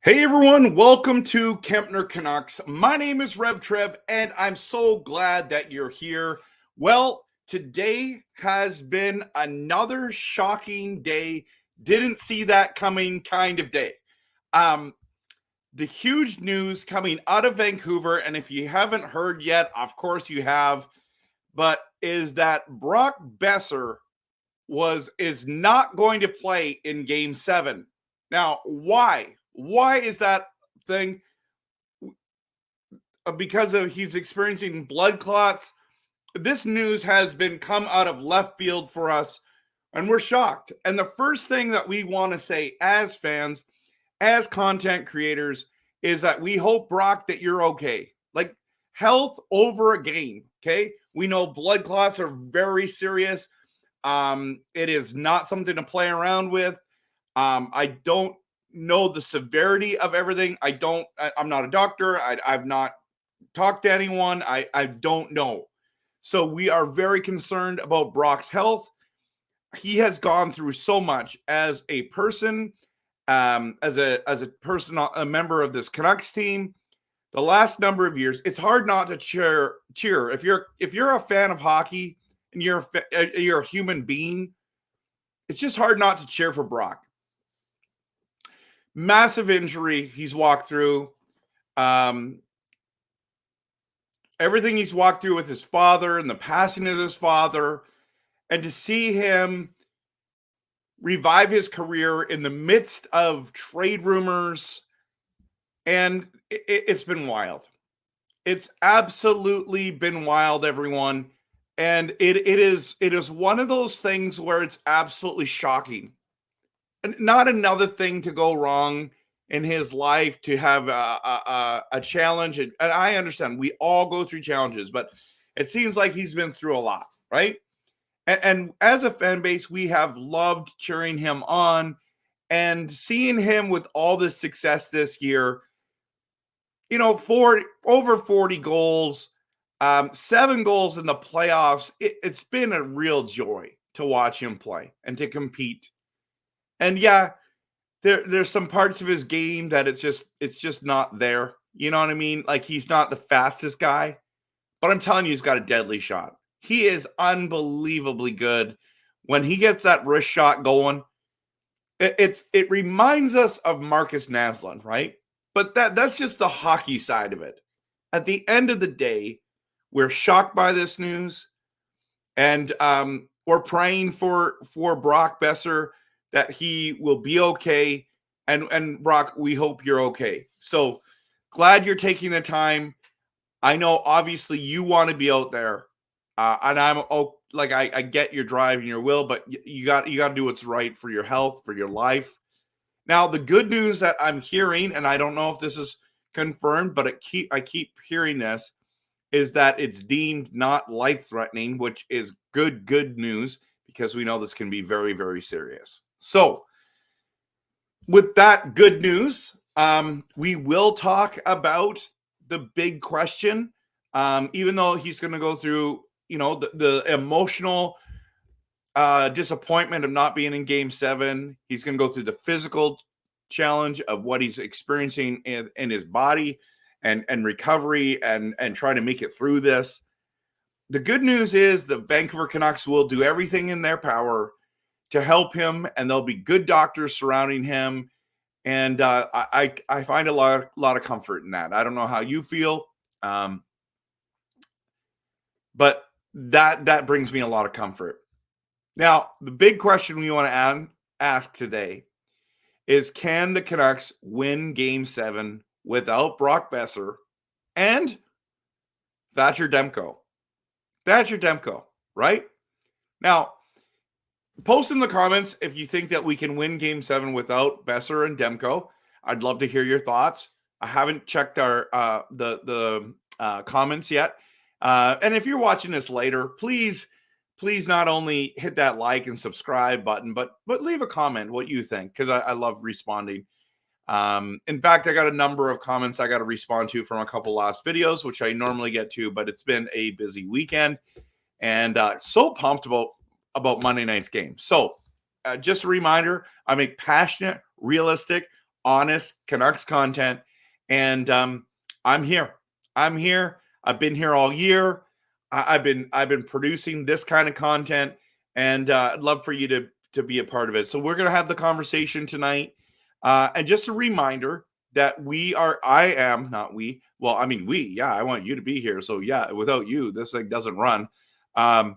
Hey everyone, welcome to Kempner Canucks. My name is RevTrev, and I'm so glad that you're here. Well, today has been another shocking day. Didn't see that coming kind of day. The huge news coming out of Vancouver, and if you haven't heard yet, of course you have, but is that Brock Besser is not going to play in Game 7. Now, why? Why is that thing? Because he's experiencing blood clots. This news has been come out of left field for us, and we're shocked. And the first thing that we want to say as fans, as content creators, is that we hope, Brock, that you're okay. Like, health over a game, okay? We know blood clots are very serious. It is not something to play around with. I don't know the severity of everything. I'm not a doctor. I've not talked to anyone. I don't know. So we are very concerned about Brock's health. He has gone through so much as a person, as a person, a member of this Canucks team. The last number of years, it's hard not to cheer. If you're a fan of hockey and you're a human being, it's just hard not to cheer for Brock. Massive injury he's walked through. Everything he's walked through with his father and the passing of his father, and to see him revive his career in the midst of trade rumors, and it's been wild. It's absolutely been wild, everyone. And it is one of those things where it's absolutely shocking. And not another thing to go wrong in his life, to have a challenge. And I understand we all go through challenges, but it seems like he's been through a lot, right? And as a fan base, we have loved cheering him on and seeing him with all this success this year. You know, over 40 goals, 7 goals in the playoffs. It's been a real joy to watch him play and to compete. And yeah, there's some parts of his game that it's just not there. You know what I mean? Like, he's not the fastest guy, but I'm telling you, he's got a deadly shot. He is unbelievably good. When he gets that wrist shot going, it reminds us of Marcus Naslund, right? But that's just the hockey side of it. At the end of the day, we're shocked by this news, and we're praying for Brock Besser that he will be okay. And Brock, we hope you're okay. So glad you're taking the time. I know obviously you want to be out there, and I get your drive and your will, but you got to do what's right for your health, for your life. Now, the good news that I'm hearing, and I don't know if this is confirmed, but I keep hearing this, is that it's deemed not life-threatening, which is good news, because we know this can be very, very serious. So, with that good news, we will talk about the big question. Even though he's going to go through, the emotional disappointment of not being in Game 7, he's going to go through the physical challenge of what he's experiencing in his body and recovery and try to make it through this. The good news is the Vancouver Canucks will do everything in their power to help him, and there'll be good doctors surrounding him. And I find a lot of comfort in that. I don't know how you feel, but that brings me a lot of comfort. Now, the big question we want to ask today is, can the Canucks win Game 7 without Brock Besser and Thatcher Demko? Thatcher Demko, right? Now, post in the comments if you think that we can win Game 7 without Besser and Demko. I'd love to hear your thoughts. I haven't checked our the comments yet. And if you're watching this later, please not only hit that like and subscribe button, but leave a comment what you think, because I love responding. In fact, I got a number of comments I got to respond to from a couple last videos, which I normally get to, but it's been a busy weekend, and so pumped about Monday night's game. So just a reminder, I make passionate, realistic, honest Canucks content. And I'm here. I'm here. I've been here all year. I've been producing this kind of content, and I'd love for you to be a part of it. So we're gonna have the conversation tonight. And just a reminder that I am not we. Well, I mean we. Yeah, I want you to be here. So yeah, without you, this thing doesn't run. I'm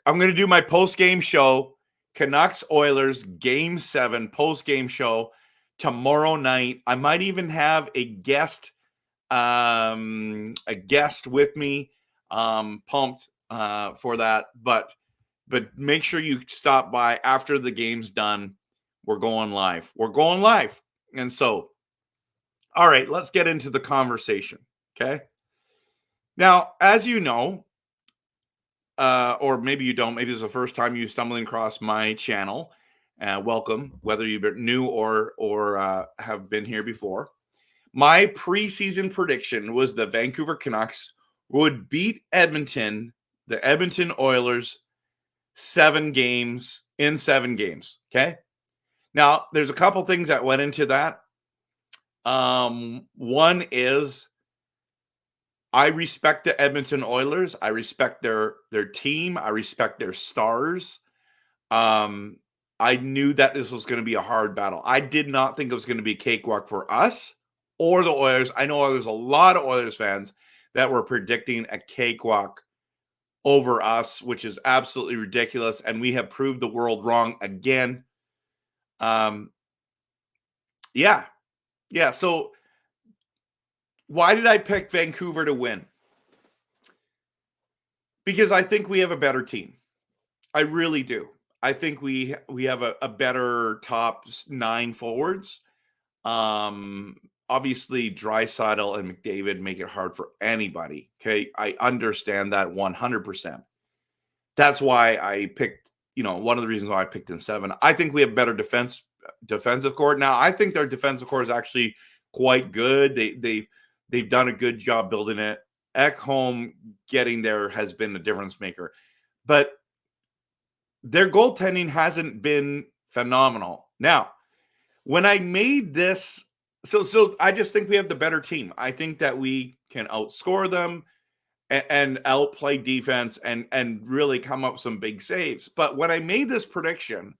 going to do my post-game show, Canucks Oilers Game 7 post-game show tomorrow night. I might even have a guest with me. Pumped for that, but make sure you stop by after the game's done. We're going live. And so, all right, let's get into the conversation. Okay. Now, as you know, or maybe you don't, maybe it's the first time you stumbling across my channel. Welcome, whether you've been new or have been here before. My preseason prediction was the Vancouver Canucks would beat Edmonton, the Edmonton Oilers, 7 games. Okay. Now, there's a couple things that went into that. One is I respect the Edmonton Oilers. I respect their team. I respect their stars. I knew that this was going to be a hard battle. I did not think it was going to be a cakewalk for us or the Oilers. I know there's a lot of Oilers fans that were predicting a cakewalk over us, which is absolutely ridiculous. And we have proved the world wrong again. Yeah. So why did I pick Vancouver to win? Because I think we have a better team. I really do. I think we have a better top 9 forwards. Obviously, Draisaitl and McDavid make it hard for anybody. Okay, I understand that 100%. That's why I picked. One of the reasons why I picked in 7. I think we have better defensive core. Now, I think their defensive core is actually quite good. They've done a good job building it. Ekholm getting there has been a difference maker, but their goaltending hasn't been phenomenal. Now, when I made this, so I just think we have the better team. I think that we can outscore them and outplay defense and really come up with some big saves. But when I made this prediction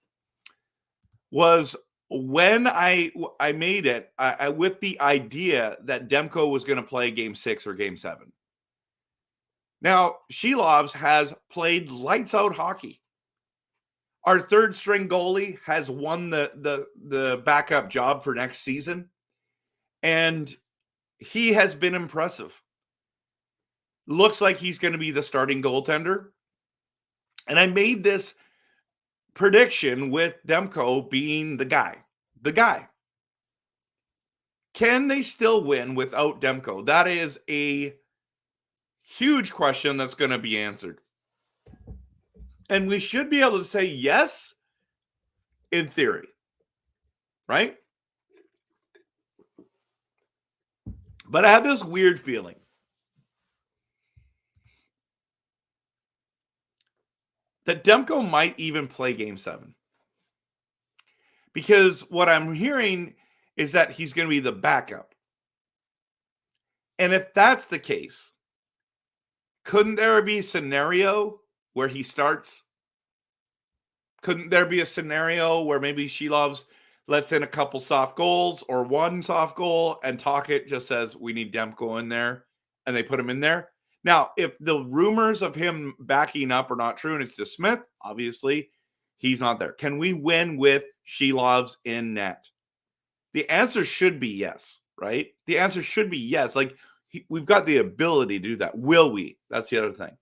was when I made it with the idea that Demko was going to play Game 6 or Game 7. Now, Shilovs has played lights out hockey. Our third string goalie has won the backup job for next season, and he has been impressive. Looks like he's going to be the starting goaltender. And I made this prediction with Demko being the guy. Can they still win without Demko? That is a huge question that's going to be answered. And we should be able to say yes in theory, right? But I have this weird feeling that Demko might even play Game 7. Because what I'm hearing is that he's going to be the backup. And if that's the case, couldn't there be a scenario where he starts? Couldn't there be a scenario where maybe Shilovs lets in a couple soft goals or one soft goal and Talkett just says, we need Demko in there, and they put him in there? Now, if the rumors of him backing up are not true and it's just Smith, obviously he's not there. Can we win with Shilovs in net? The answer should be yes, right? The answer should be yes. Like, we've got the ability to do that. Will we? That's the other thing.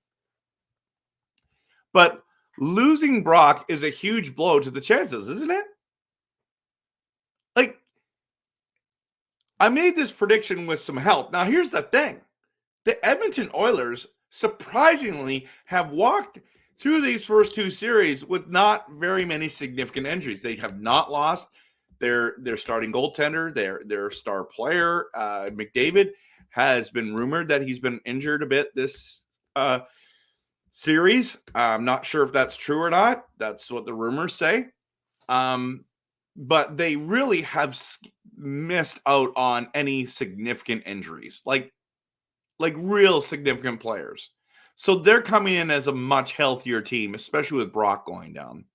But losing Brock is a huge blow to the chances, isn't it? Like, I made this prediction with some help. Now, here's the thing. The Edmonton Oilers surprisingly have walked through these first 2 series with not very many significant injuries. They have not lost their starting goaltender, their star player. McDavid has been rumored that he's been injured a bit this series. I'm not sure if that's true or not. That's what the rumors say. but they really have missed out on any significant injuries, like real significant players. So they're coming in as a much healthier team, especially with Brock going down.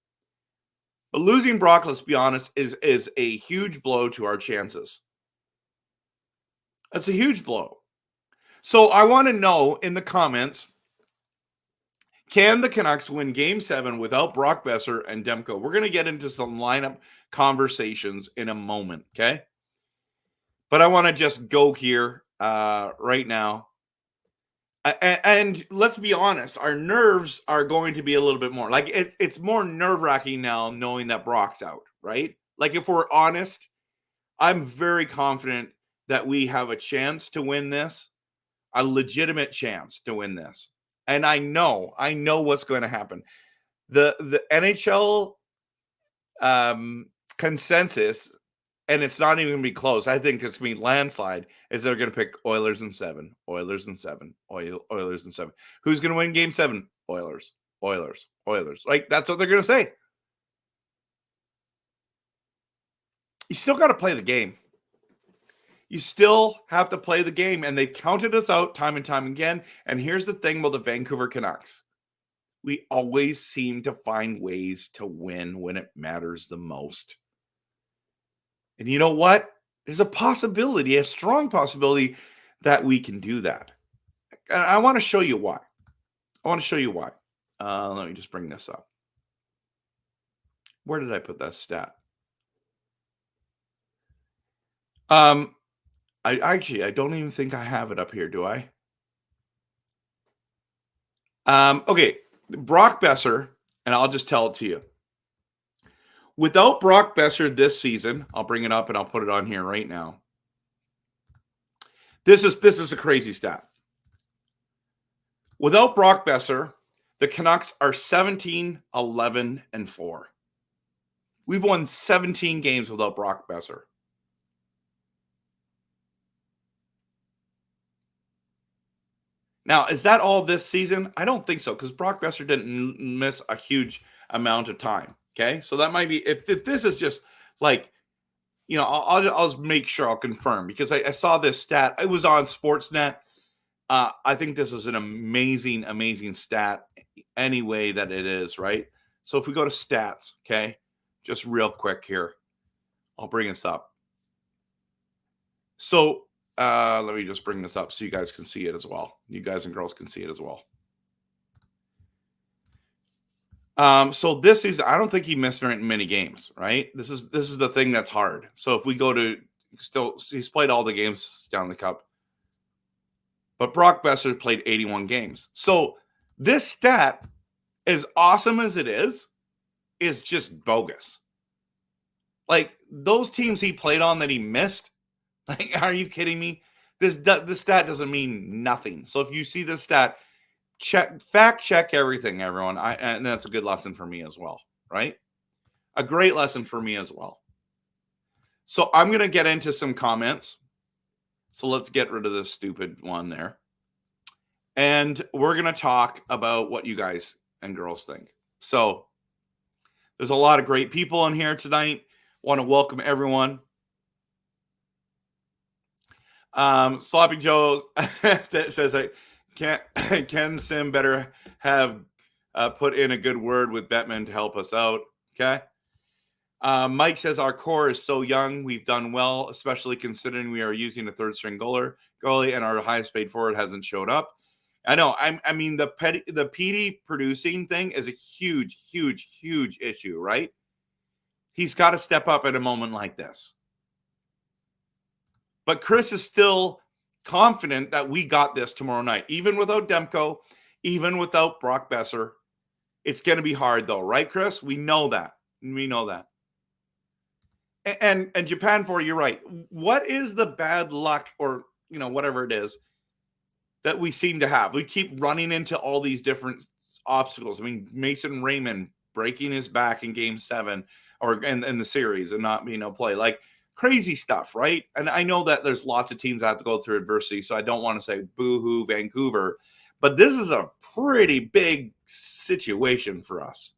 But losing Brock, let's be honest, is a huge blow to our chances. That's a huge blow. So I want to know in the comments, can the Canucks win Game 7 without Brock Besser and Demko? We're going to get into some lineup conversations in a moment, okay? But I want to just go here right now. And let's be honest, our nerves are going to be a little bit more. Like, it's more nerve-wracking now knowing that Brock's out, right? Like, if we're honest, I'm very confident that we have a chance to win this, a legitimate chance to win this. And I know what's going to happen. The NHL consensus, and it's not even going to be close, I think it's going to be landslide, is they're going to pick Oilers in 7, Oilers in 7, Oilers in 7. Who's going to win Game 7? Oilers, Oilers, Oilers. Like, that's what they're going to say. You still got to play the game. You still have to play the game, and they've counted us out time and time again. And here's the thing about the Vancouver Canucks. We always seem to find ways to win when it matters the most. And you know what? There's a possibility, a strong possibility, that we can do that. And I want to show you why. Let me just bring this up. Where did I put that stat? I don't even think I have it up here, do I? Okay, Brock Besser, and I'll just tell it to you. Without Brock Besser this season, I'll bring it up and I'll put it on here right now. This is a crazy stat. Without Brock Besser, the Canucks are 17, 11, and 4. We've won 17 games without Brock Besser. Now, is that all this season? I don't think so, because Brock Besser didn't miss a huge amount of time. Okay, so that might be, if this is just like, you know, I'll just make sure I'll confirm, because I saw this stat. It was on Sportsnet. I think this is an amazing, amazing stat any way that it is, right? So if we go to stats, okay, just real quick here, I'll bring this up. So let me just bring this up so you guys can see it as well. You guys and girls can see it as well. So this is, I don't think he missed very many games, right? This is the thing that's hard. So if we go to, still, he's played all the games Stanley Cup, but Brock Besser played 81 games. So this stat, as awesome as it is just bogus. Like, those teams he played on that he missed, like, are you kidding me? This stat doesn't mean nothing. So if you see this stat, fact check everything, everyone. And that's a good lesson for me as well, right? A great lesson for me as well. So I'm going to get into some comments. So let's get rid of this stupid one there. And we're going to talk about what you guys and girls think. So there's a lot of great people in here tonight. Want to welcome everyone. Sloppy Joe that says, Ken Sim better have put in a good word with Bettman to help us out. Okay. Mike says our core is so young. We've done well, especially considering we are using a third string goalie and our highest paid forward hasn't showed up. I know. I mean, the PD producing thing is a huge, huge, huge issue, right? He's got to step up at a moment like this. But Chris is still confident that we got this tomorrow night, even without Demko, even without Brock Besser. It's going to be hard, though, right, Chris? We know that. We know that. And Japan 4, you're right. What is the bad luck, or, you know, whatever it is, that we seem to have? We keep running into all these different obstacles. I mean, Mason Raymond breaking his back in Game 7 or in the series and not being able to play. Like, crazy stuff, right? And I know that there's lots of teams that have to go through adversity, so I don't want to say boo-hoo Vancouver, but this is a pretty big situation for us.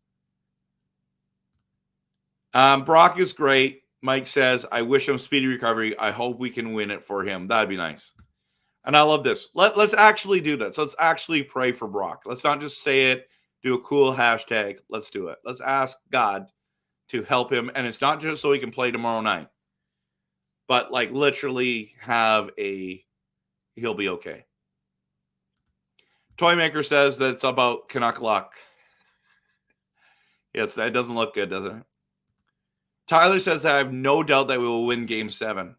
Brock is great. Mike says, I wish him speedy recovery. I hope we can win it for him. That'd be nice. And I love this. Let's actually do this. Let's actually pray for Brock. Let's not just say it, do a cool hashtag. Let's do it. Let's ask God to help him. And it's not just so he can play tomorrow night, but like literally he'll be okay. Toymaker says that it's about Canuck luck. Yes, that doesn't look good, does it? Tyler says, I have no doubt that we will win Game 7.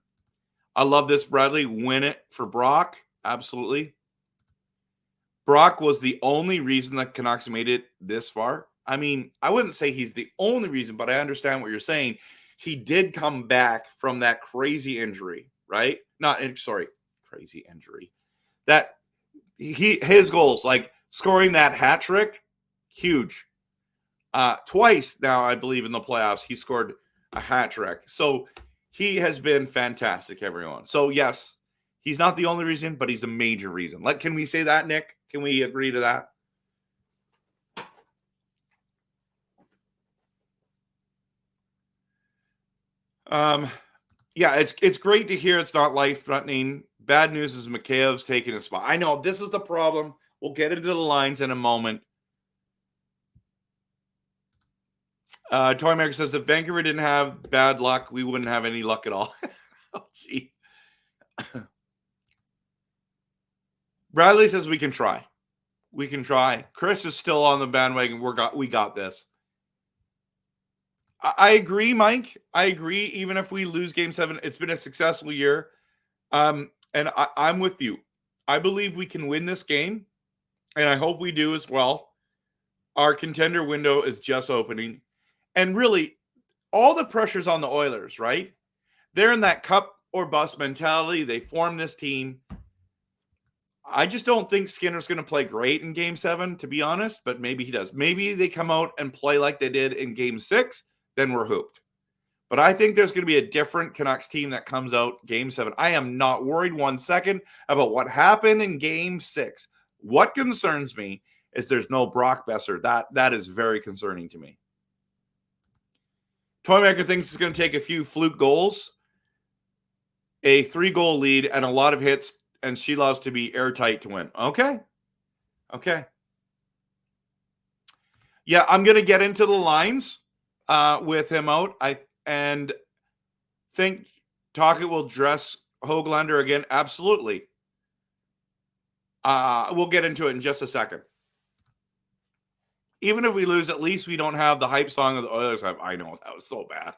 I love this, Bradley. Win it for Brock. Absolutely. Brock was the only reason that Canucks made it this far. I mean, I wouldn't say he's the only reason, but I understand what you're saying. He did come back from that crazy injury, right? Crazy injury. That his goals, like scoring that hat trick, huge. Twice now, I believe, in the playoffs, he scored a hat trick. So he has been fantastic, everyone. So, yes, he's not the only reason, but he's a major reason. Can we say that, Nick? Can we agree to that? Yeah, it's great to hear it's not life-threatening. Bad news is Mikheyev's taking a spot. I know, this is the problem. We'll get into the lines in a moment. Toymaker says, if Vancouver didn't have bad luck, we wouldn't have any luck at all. Oh, gee. Bradley says we can try. We can try. Chris is still on the bandwagon. We got this. I agree, Mike. I agree. Even if we lose Game 7, it's been a successful year. And I'm with you. I believe we can win this game, and I hope we do as well. Our contender window is just opening. And really, all the pressure's on the Oilers, right? They're in that cup or bust mentality. They formed this team. I just don't think Skinner's going to play great in Game 7, to be honest, but maybe he does. Maybe they come out and play like they did in Game 6, then we're hooped. But I think there's going to be a different Canucks team that comes out Game 7. I am not worried 1 second about what happened in Game 6. What concerns me is there's no Brock Besser. That is very concerning to me. Toymaker thinks it's going to take a few fluke goals, a 3-goal lead, and a lot of hits, and she loves to be airtight to win. Okay. Yeah, I'm going to get into the lines with him out. I think Tocchet will dress Höglander again. Absolutely. We'll get into it in just a second. Even if we lose, at least we don't have the hype song of the Oilers have. I know, that was so bad.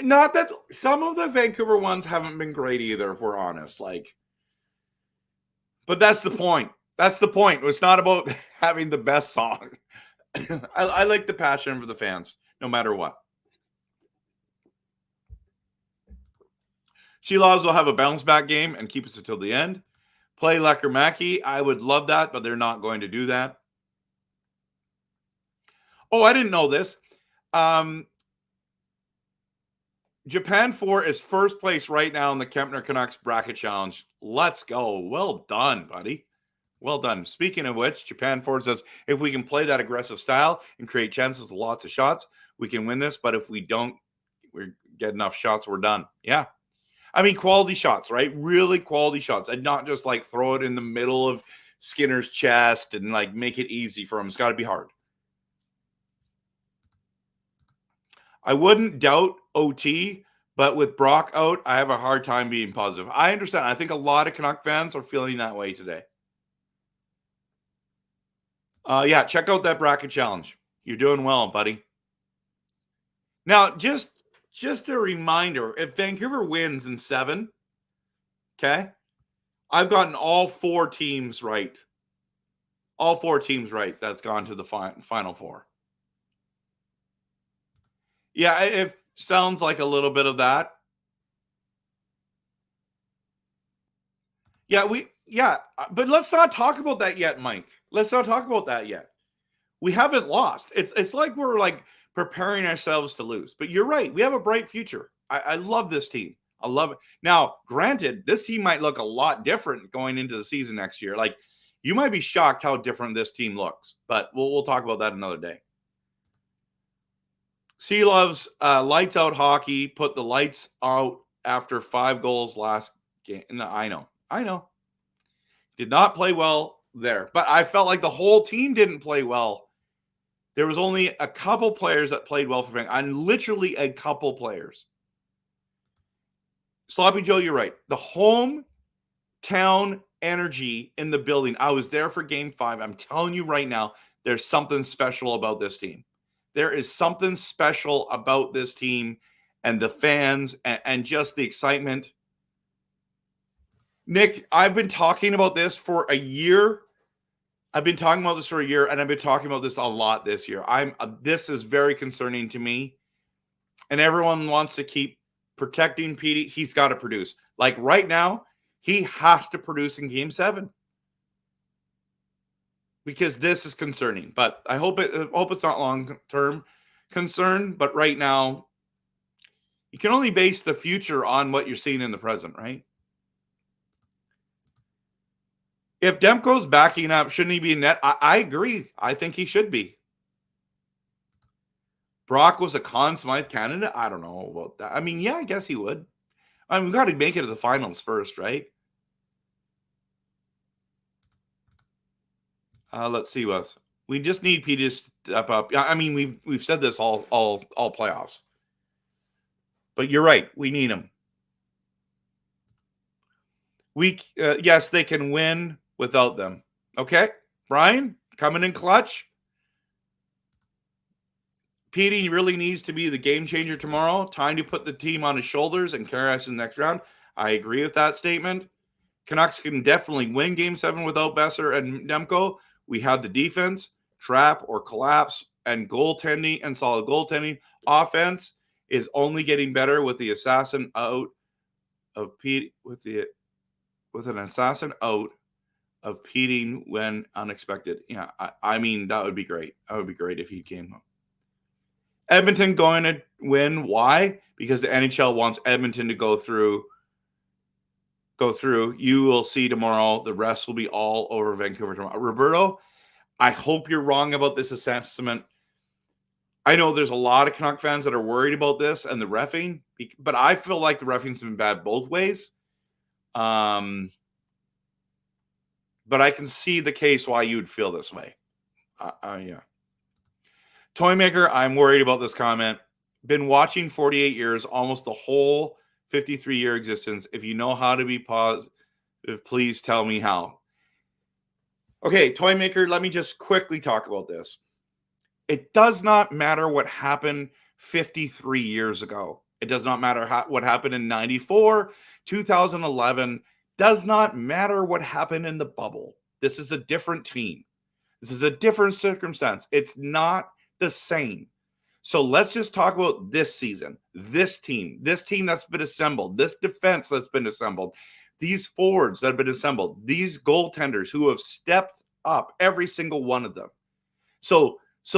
Not that some of the Vancouver ones haven't been great either, if we're honest. But that's the point. That's the point. It's not about having the best song. I like the passion for the fans, no matter what. Shilovs will have a bounce back game and keep us until the end. Play Lekker-Mackie. I would love that, but they're not going to do that. Oh, I didn't know this. Japan 4 is first place right now in the Kempner Canucks bracket challenge. Let's go. Well done, buddy. Well done. Speaking of which, Japan 4 says, if we can play that aggressive style and create chances with lots of shots, we can win this. But if we don't get enough shots, we're done. Yeah. I mean, quality shots, right? Really quality shots. And not just throw it in the middle of Skinner's chest and make it easy for him. It's got to be hard. I wouldn't doubt OT, but with Brock out, I have a hard time being positive. I understand. I think a lot of Canuck fans are feeling that way today. Yeah, check out that bracket challenge. You're doing well, buddy. Now, just a reminder, if Vancouver wins in 7, okay, I've gotten all 4 teams right. All 4 teams right that's gone to the Final 4. Yeah, it sounds like a little bit of that. Yeah, but let's not talk about that yet, Mike. Let's not talk about that yet. We haven't lost. It's like we're preparing ourselves to lose. But you're right. We have a bright future. I love this team. I love it. Now, granted, this team might look a lot different going into the season next year. You might be shocked how different this team looks. But we'll talk about that another day. C loves lights out hockey. Put the lights out after 5 goals last game. No, I know. Did not play well there, but I felt like the whole team didn't play well. There was only a couple players that played well for Vancouver, and literally a couple players. Sloppy Joe, you're right. The hometown energy in the building. I was there for Game 5. I'm telling you right now, there's something special about this team. There is something special about this team and the fans and just the excitement. Nick, I've been talking about this for a year. I've been talking about this for a year, and I've been talking about this a lot this year. This is very concerning to me, and everyone wants to keep protecting Petey. He's got to produce. Like right now, he has to produce in Game 7 because this is concerning. But I hope it's not long-term concern. But right now, you can only base the future on what you're seeing in the present, right? If Demko's backing up, shouldn't he be in net? I agree. I think he should be. Brock was a Conn Smythe candidate? I don't know about that. I mean, yeah, I guess he would. I mean, we've got to make it to the finals first, right? Let's see what we just need Petey to step up. I mean, we've said this all playoffs. But you're right. We need him. Yes, they can win without them. Okay, Brian, coming in clutch. Petey really needs to be the game changer tomorrow. Time to put the team on his shoulders and carry us in the next round. I agree with that statement. Canucks can definitely win Game 7 without Besser and Demko. We have the defense, trap or collapse, and goaltending and solid goaltending. Offense is only getting better with the assassin out of Petey with an assassin out of Petey when unexpected. Yeah, I mean, that would be great. That would be great if he came home. Edmonton going to win. Why? Because the NHL wants Edmonton to go through. You will see tomorrow. The rest will be all over Vancouver tomorrow. Roberto, I hope you're wrong about this assessment. I know there's a lot of Canuck fans that are worried about this and the reffing, but I feel like the reffing's been bad both ways. But I can see the case why you'd feel this way. Yeah. Toymaker, I'm worried about this comment. Been watching 48 years, almost the whole 53-year existence. If you know how to be positive, please tell me how. Okay, Toymaker, let me just quickly talk about this. It does not matter what happened 53 years ago. It does not matter what happened in 94, 2011. Does not matter what happened in the bubble. This is a different team. This is a different circumstance. It's not the same. So let's just talk about this season, this team that's been assembled, this defense that's been assembled, these forwards that have been assembled, these goaltenders who have stepped up, every single one of them. So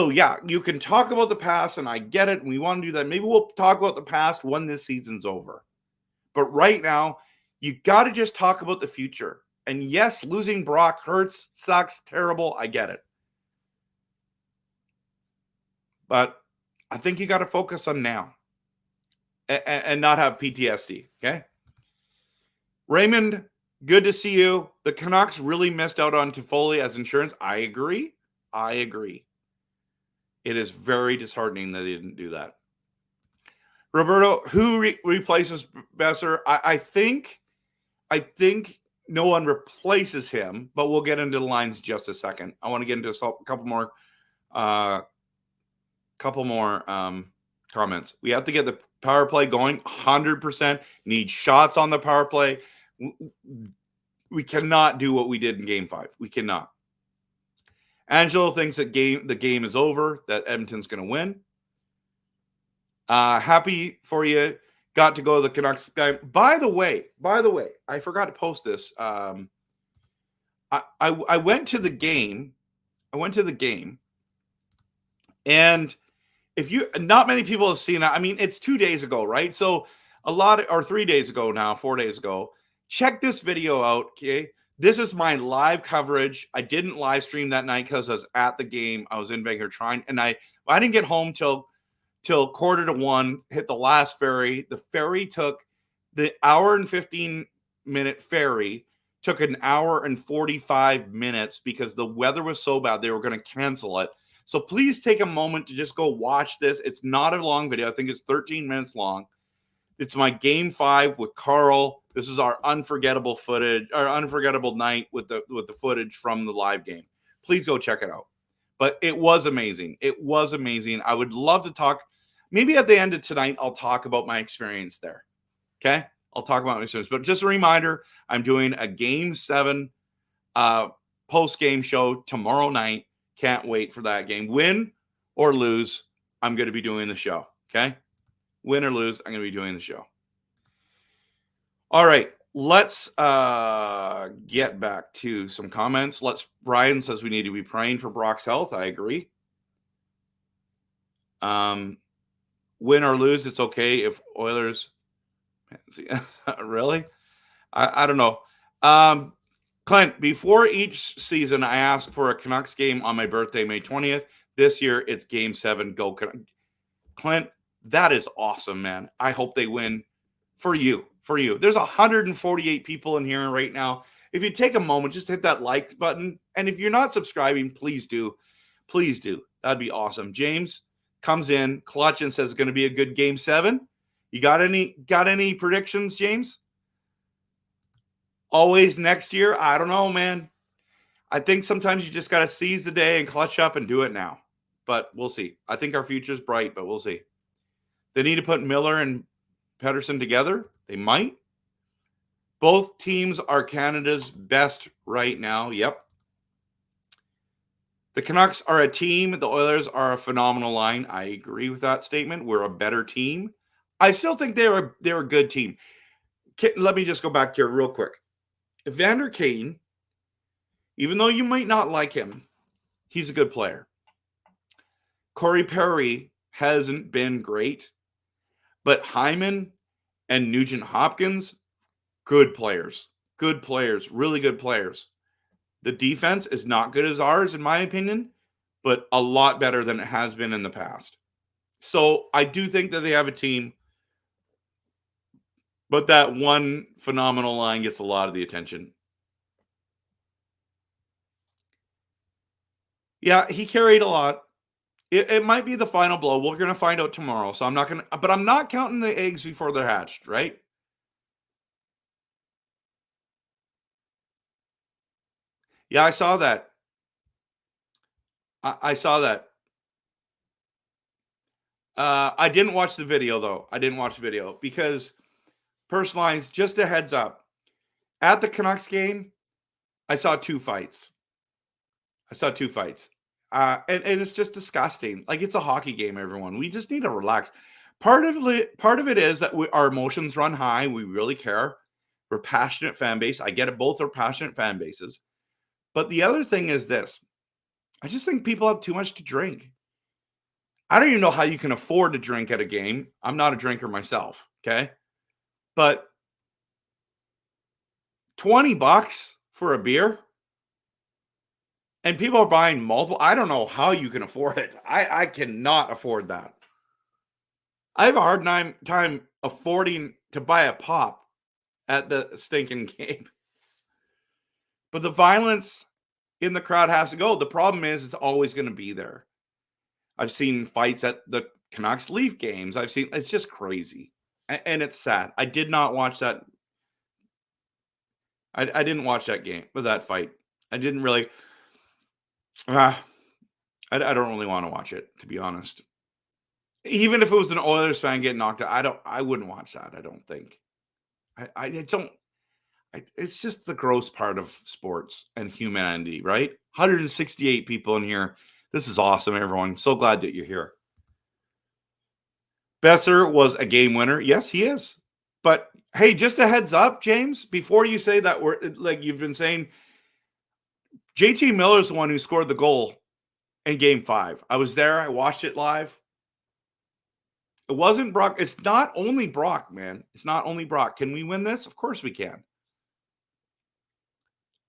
yeah, you can talk about the past, and I get it, and we want to do that. Maybe we'll talk about the past when this season's over. But right now, you got to just talk about the future. And yes, losing Brock hurts, sucks, terrible. I get it. But I think you got to focus on now and not have PTSD, okay? Raymond, good to see you. The Canucks really missed out on Toffoli as insurance. I agree. It is very disheartening that they didn't do that. Roberto, who replaces Besser? I think no one replaces him, but we'll get into the lines in just a second. I want to get into a couple more comments. We have to get the power play going 100%. Need shots on the power play. We cannot do what we did in Game 5. We cannot. Angelo thinks that the game is over, that Edmonton's going to win. Happy for you. Got to go to the Canucks game. By the way, I forgot to post this. I went to the game. And not many people have seen it. I mean, it's 2 days ago, right? So 3 days ago now, 4 days ago. Check this video out, okay? This is my live coverage. I didn't live stream that night because I was at the game. I was in Vancouver and I didn't get home till till 1:45, hit the last ferry. The ferry took the hour and 15-minute ferry took an hour and 45 minutes because the weather was so bad they were going to cancel it. So please take a moment to just go watch this. It's not a long video. I think it's 13 minutes long. It's my game 5 with Carl. This is our unforgettable footage, our unforgettable night with the footage from the live game. Please go check it out. But it was amazing. It was amazing. I would love to talk. Maybe at the end of tonight, I'll talk about my experience there. Okay? I'll talk about my experience. But just a reminder, I'm doing a Game 7 post-game show tomorrow night. Can't wait for that game. Win or lose, I'm going to be doing the show. Okay? Win or lose, I'm going to be doing the show. All right. Let's get back to some comments. Brian says we need to be praying for Brock's health. I agree. Win or lose, it's okay if Oilers. Really? I don't know. Clint, before each season, I ask for a Canucks game on my birthday, May 20th. This year, it's Game 7. Go Canucks. Clint, that is awesome, man. I hope they win for you. For you. There's 148 people in here right now. If you take a moment, just hit that like button. And if you're not subscribing, please do. Please do. That'd be awesome. James comes in clutch and says it's going to be a good Game 7. You got any predictions, James? Always next year? I don't know, man. I think sometimes you just got to seize the day and clutch up and do it now. But we'll see. I think our future's bright, but we'll see. They need to put Miller and Pettersson together. They might. Both teams are Canada's best right now. Yep. The Canucks are a team. The Oilers are a phenomenal line. I agree with that statement. We're a better team. I still think they're a good team. Let me just go back here real quick. Evander Kane, even though you might not like him, he's a good player. Corey Perry hasn't been great, but Hyman and Nugent Hopkins, good players, really good players. The defense is not good as ours, in my opinion, but a lot better than it has been in the past. So I do think that they have a team, but that one phenomenal line gets a lot of the attention. Yeah, he carried a lot. It might be the final blow. We're going to find out tomorrow. So I'm not counting the eggs before they're hatched, right? Yeah, I saw that. I saw that. I didn't watch the video, though. I didn't watch the video because, personalized, just a heads up. At the Canucks game, I saw two fights. And it's just disgusting. Like, it's a hockey game, everyone. We just need to relax. Part of it is that our emotions run high. We really care. We're a passionate fan base. I get it. Both are passionate fan bases. But the other thing is this. I just think people have too much to drink. I don't even know how you can afford to drink at a game. I'm not a drinker myself, okay? But $20 for a beer? And people are buying multiple. I don't know how you can afford it. I cannot afford that. I have a hard time affording to buy a pop at the stinking game. But the violence in the crowd has to go. The problem is it's always going to be there. I've seen fights at the Canucks Leaf games. It's just crazy. And it's sad. I did not watch that. I didn't watch that game with that fight. I didn't really. I don't really want to watch it, to be honest. Even if it was an Oilers fan getting knocked out, I wouldn't watch that. I don't think. I don't. It's just the gross part of sports and humanity, right? 168 people in here. This is awesome, everyone. So glad that you're here. Besser was a game winner. Yes, he is. But hey, just a heads up, James, before you say that word, like you've been saying, JT Miller's the one who scored the goal in Game 5. I was there. I watched it live. It wasn't Brock. It's not only Brock, man. It's not only Brock. Can we win this? Of course we can.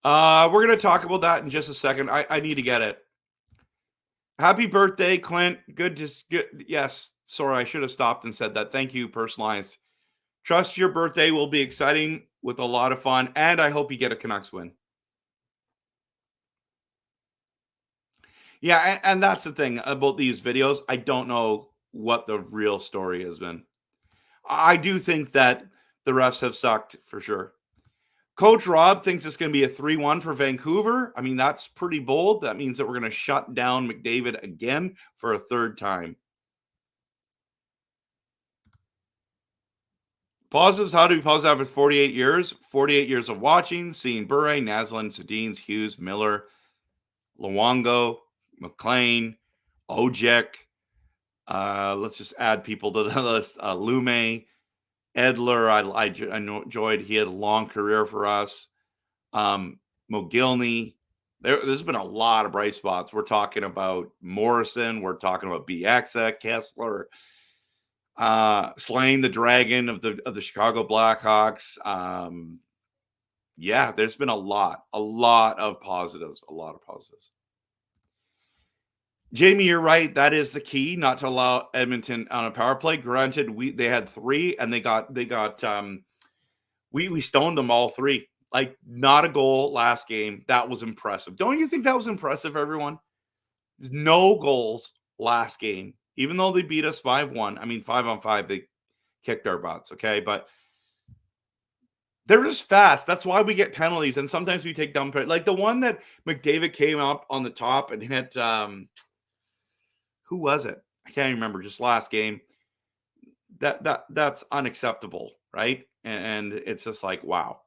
We're going to talk about that in just a second. I need to get it. Happy birthday, Clint. Good. Yes. Sorry, I should have stopped and said that. Thank you, personalized. Trust your birthday will be exciting with a lot of fun, and I hope you get a Canucks win. Yeah, and that's the thing about these videos. I don't know what the real story has been. I do think that the refs have sucked for sure. Coach Rob thinks it's going to be a 3-1 for Vancouver. I mean, that's pretty bold. That means that we're going to shut down McDavid again for a third time. Positives, how to be positive after 48 years? 48 years of watching, seeing Bure, Naslund, Sedins, Hughes, Miller, Luongo, McLean, Ojek. Let's just add people to the list. Lume, Edler, I enjoyed. He had a long career for us. Mogilny. There's been a lot of bright spots. We're talking about Morrison. We're talking about BX, Kessler, slaying the dragon of the Chicago Blackhawks. Yeah, there's been a lot of positives, Jamie, you're right. That is the key, not to allow Edmonton on a power play. Granted, they had 3 and they got we stoned them all 3. Like, not a goal last game. That was impressive. Don't you think that was impressive, everyone? No goals last game, even though they beat us 5-1. I mean, 5-on-5, they kicked our butts, okay? But they're just fast. That's why we get penalties, and sometimes we take dumb penalties. Like the one that McDavid came up on the top and hit who was it? I can't remember. Just last game. That's unacceptable, right? And it's just like, wow.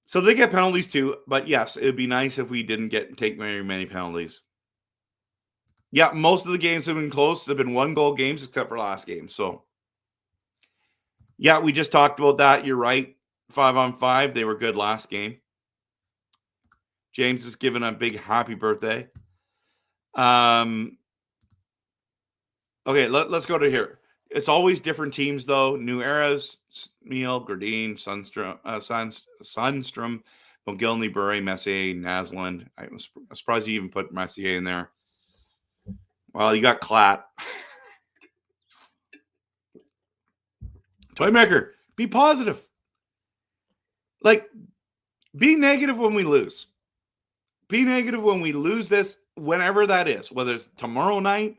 So they get penalties too, but yes, it'd be nice if we didn't take very many penalties. Yeah, most of the games have been close. They've been 1-goal games except for last game. So yeah, we just talked about that. You're right. 5-on-5. They were good last game. James is giving a big happy birthday. Okay, let's go to here. It's always different teams, though. New eras: Neil, Gradine, Sundstrom, Mogilny, Bure, Messier, Naslund. I'm surprised you even put Messier in there. Well, you got Klatt. Toymaker, be positive. Like, be negative when we lose. Be negative when we lose this, whenever that is, whether it's tomorrow night,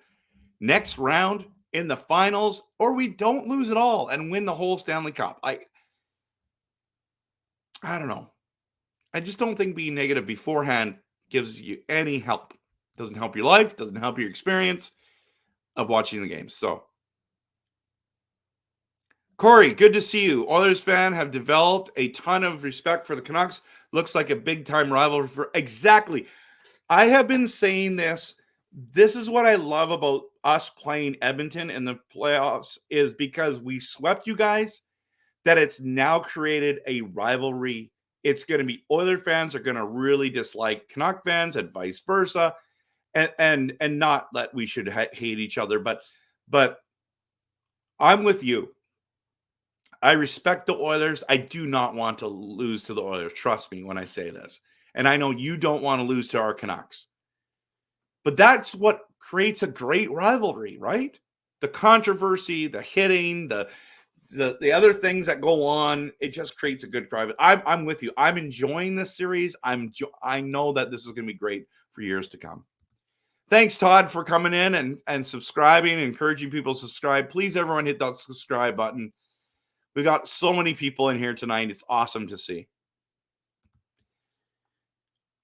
next round, in the finals, or we don't lose at all and win the whole Stanley Cup. I don't know. I just don't think being negative beforehand gives you any help. Doesn't help your life, doesn't help your experience of watching the games. So, Corey, good to see you. Oilers fan have developed a ton of respect for the Canucks. Looks like a big-time rivalry for exactly. I have been saying this. This is what I love about us playing Edmonton in the playoffs, is because we swept you guys, that it's now created a rivalry. It's going to be Oiler fans are going to really dislike Canuck fans and vice versa, and not that we should hate each other, but I'm with you. I respect the Oilers. I do not want to lose to the Oilers. Trust me when I say this. And I know you don't want to lose to our Canucks. But that's what creates a great rivalry, right? The controversy, the hitting, the other things that go on, it just creates a good rivalry. I'm with you. I'm enjoying this series. I know that this is going to be great for years to come. Thanks, Todd, for coming in and subscribing, encouraging people to subscribe. Please, everyone, hit that subscribe button. We got so many people in here tonight. It's awesome to see.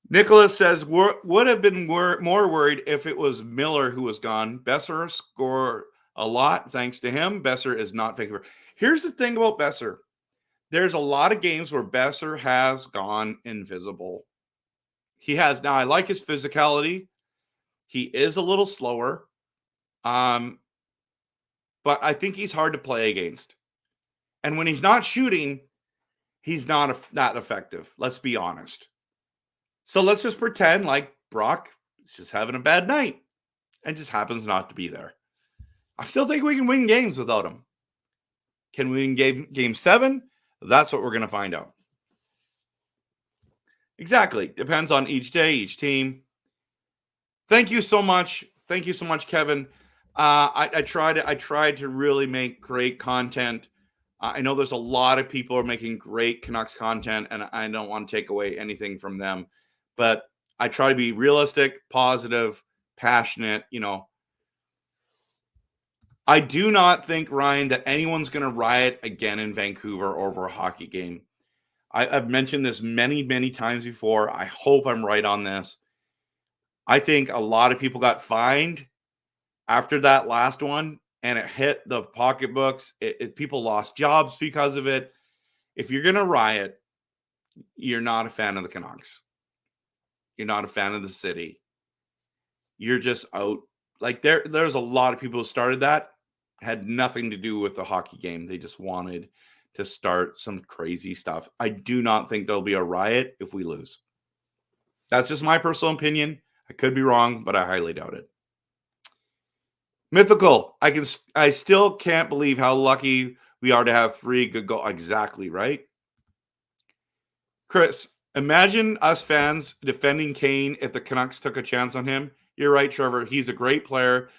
Nicholas says, would have been more worried if it was Miller who was gone. Besser scored a lot thanks to him. Besser is not Vancouver. Here's the thing about Besser. There's a lot of games where Besser has gone invisible. He has. Now, I like his physicality. He is a little slower. But I think he's hard to play against. And when he's not shooting, he's not effective. Let's be honest. So let's just pretend like Brock is just having a bad night and just happens not to be there. I still think we can win games without him. Can we win game 7? That's what we're going to find out. Exactly. Depends on each day, each team. Thank you so much. Thank you so much, Kevin. I tried to really make great content. I know there's a lot of people are making great Canucks content, and I don't want to take away anything from them. But I try to be realistic, positive, passionate. I do not think, Ryan, that anyone's going to riot again in Vancouver over a hockey game. I've mentioned this many, many times before. I hope I'm right on this. I think a lot of people got fined after that last one, and it hit the pocketbooks. People lost jobs because of it. If you're going to riot, you're not a fan of the Canucks. You're not a fan of the city. You're just out. Like there's a lot of people who started that, had nothing to do with the hockey game. They just wanted to start some crazy stuff. I do not think there'll be a riot if we lose. That's just my personal opinion. I could be wrong, but I highly doubt it. Mythical. I still can't believe how lucky we are to have 3 good goals. Exactly, right? Chris, imagine us fans defending Kane if the Canucks took a chance on him. You're right, Trevor. He's a great player.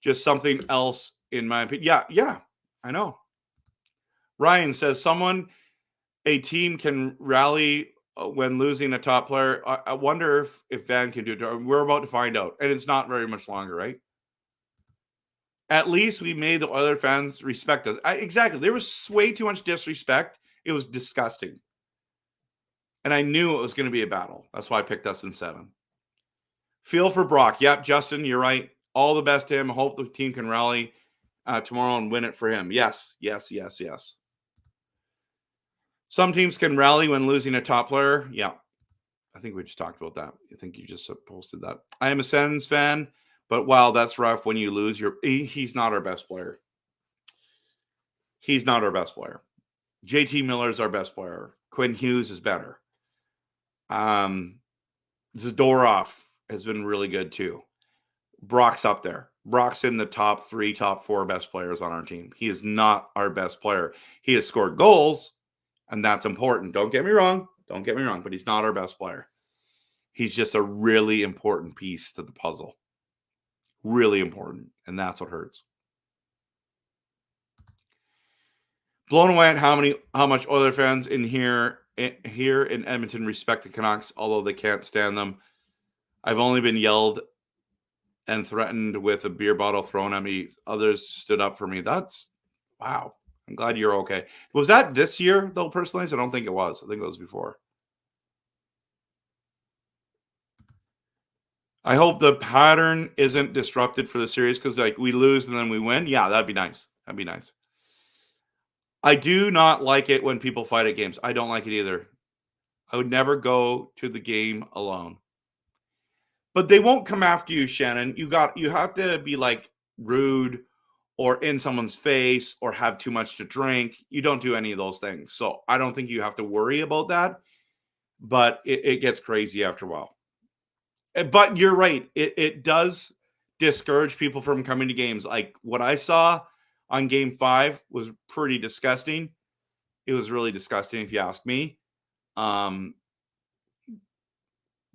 Just something else, in my opinion. Yeah, I know. Ryan says a team can rally when losing a top player. I wonder if Van can do it. We're about to find out. And it's not very much longer, right? At least we made the other fans respect us. Exactly. There was way too much disrespect. It was disgusting. And I knew it was going to be a battle. That's why I picked us in 7. Feel for Brock. Yep, Justin, you're right. All the best to him. Hope the team can rally tomorrow and win it for him. Yes. Some teams can rally when losing a top player. Yeah. I think we just talked about that. I think you just posted that. I am a Sens fan, but wow, that's rough when you lose. He's not our best player. He's not our best player. JT Miller is our best player. Quinn Hughes is better. Zadorov has been really good too. Brock's up there. Brock's in the top 3, top 4 best players on our team. He is not our best player. He has scored goals, and that's important. Don't get me wrong, but he's not our best player. He's just a really important piece to the puzzle. Really important, and that's what hurts. Blown away at how much Oilers fans here in Edmonton respect the Canucks, although they can't stand them. I've only been yelled and threatened with a beer bottle thrown at me. Others stood up for me. That's wow. I'm glad you're okay. Was that this year, though, personally? I don't think it was. I think it was before. I hope the pattern isn't disrupted for the series because, like, we lose and then we win. Yeah, that'd be nice. That'd be nice. I do not like it when people fight at games. I don't like it either. I would never go to the game alone. But they won't come after you, Shannon. You have to be like rude or in someone's face or have too much to drink. You don't do any of those things. So I don't think you have to worry about that. But it gets crazy after a while. But you're right. It does discourage people from coming to games. Like what I saw on game 5 was pretty disgusting. It was really disgusting if you ask me.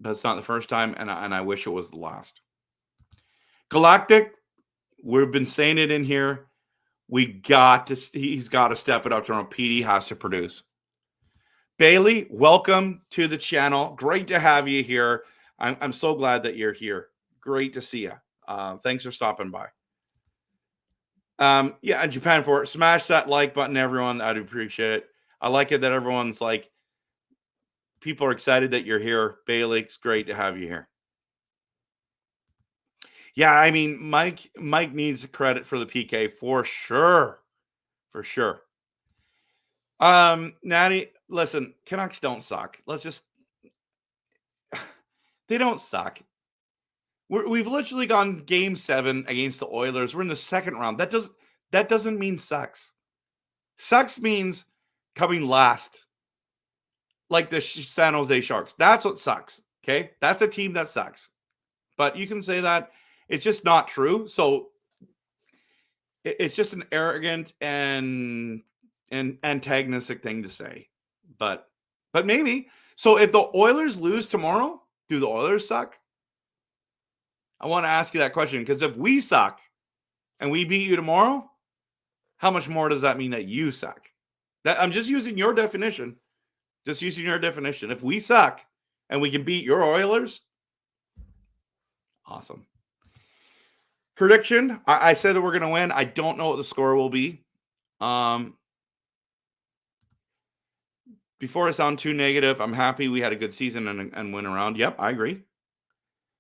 That's not the first time, and I wish it was the last. Galactic, we've been saying it in here. He's got to step it up to him. PD has to produce. Bailey, welcome to the channel. Great to have you here. I'm so glad that you're here. Great to see you. Thanks for stopping by. Yeah, and Japan for smash that like button, everyone. I'd appreciate it. I like it that everyone's like, people are excited that you're here. Bailey, it's great to have you here. Yeah, I mean, Mike needs credit for the PK for sure. For sure. Natty, listen, Canucks don't suck. They don't suck. We've literally gone game 7 against the Oilers. We're in the second round. That doesn't mean sucks. Sucks means coming last. Like the San Jose Sharks. That's what sucks. Okay? That's a team that sucks. But you can say that. It's just not true. So it's just an arrogant and antagonistic thing to say. But maybe. So if the Oilers lose tomorrow, do the Oilers suck? I want to ask you that question, because if we suck and we beat you tomorrow, how much more does that mean that you suck? I'm just using your definition. Just using your definition. If we suck and we can beat your Oilers, awesome. Prediction, I said that we're going to win. I don't know what the score will be. Before I sound too negative, I'm happy we had a good season and win around. Yep, I agree.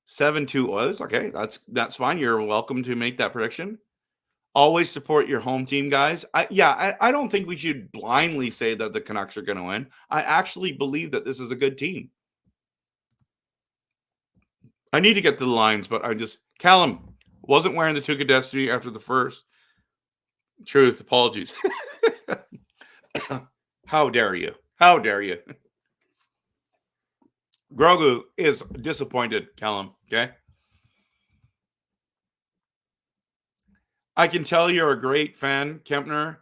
7-2 Oilers. Okay, that's fine. You're welcome to make that prediction. Always support your home team, guys. I don't think we should blindly say that the Canucks are going to win. I actually believe that this is a good team. I need to get to the lines, but Callum wasn't wearing the Took of Destiny after the first. Truth, apologies. How dare you? How dare you? Grogu is disappointed, Callum, okay? I can tell you're a great fan, Kempner,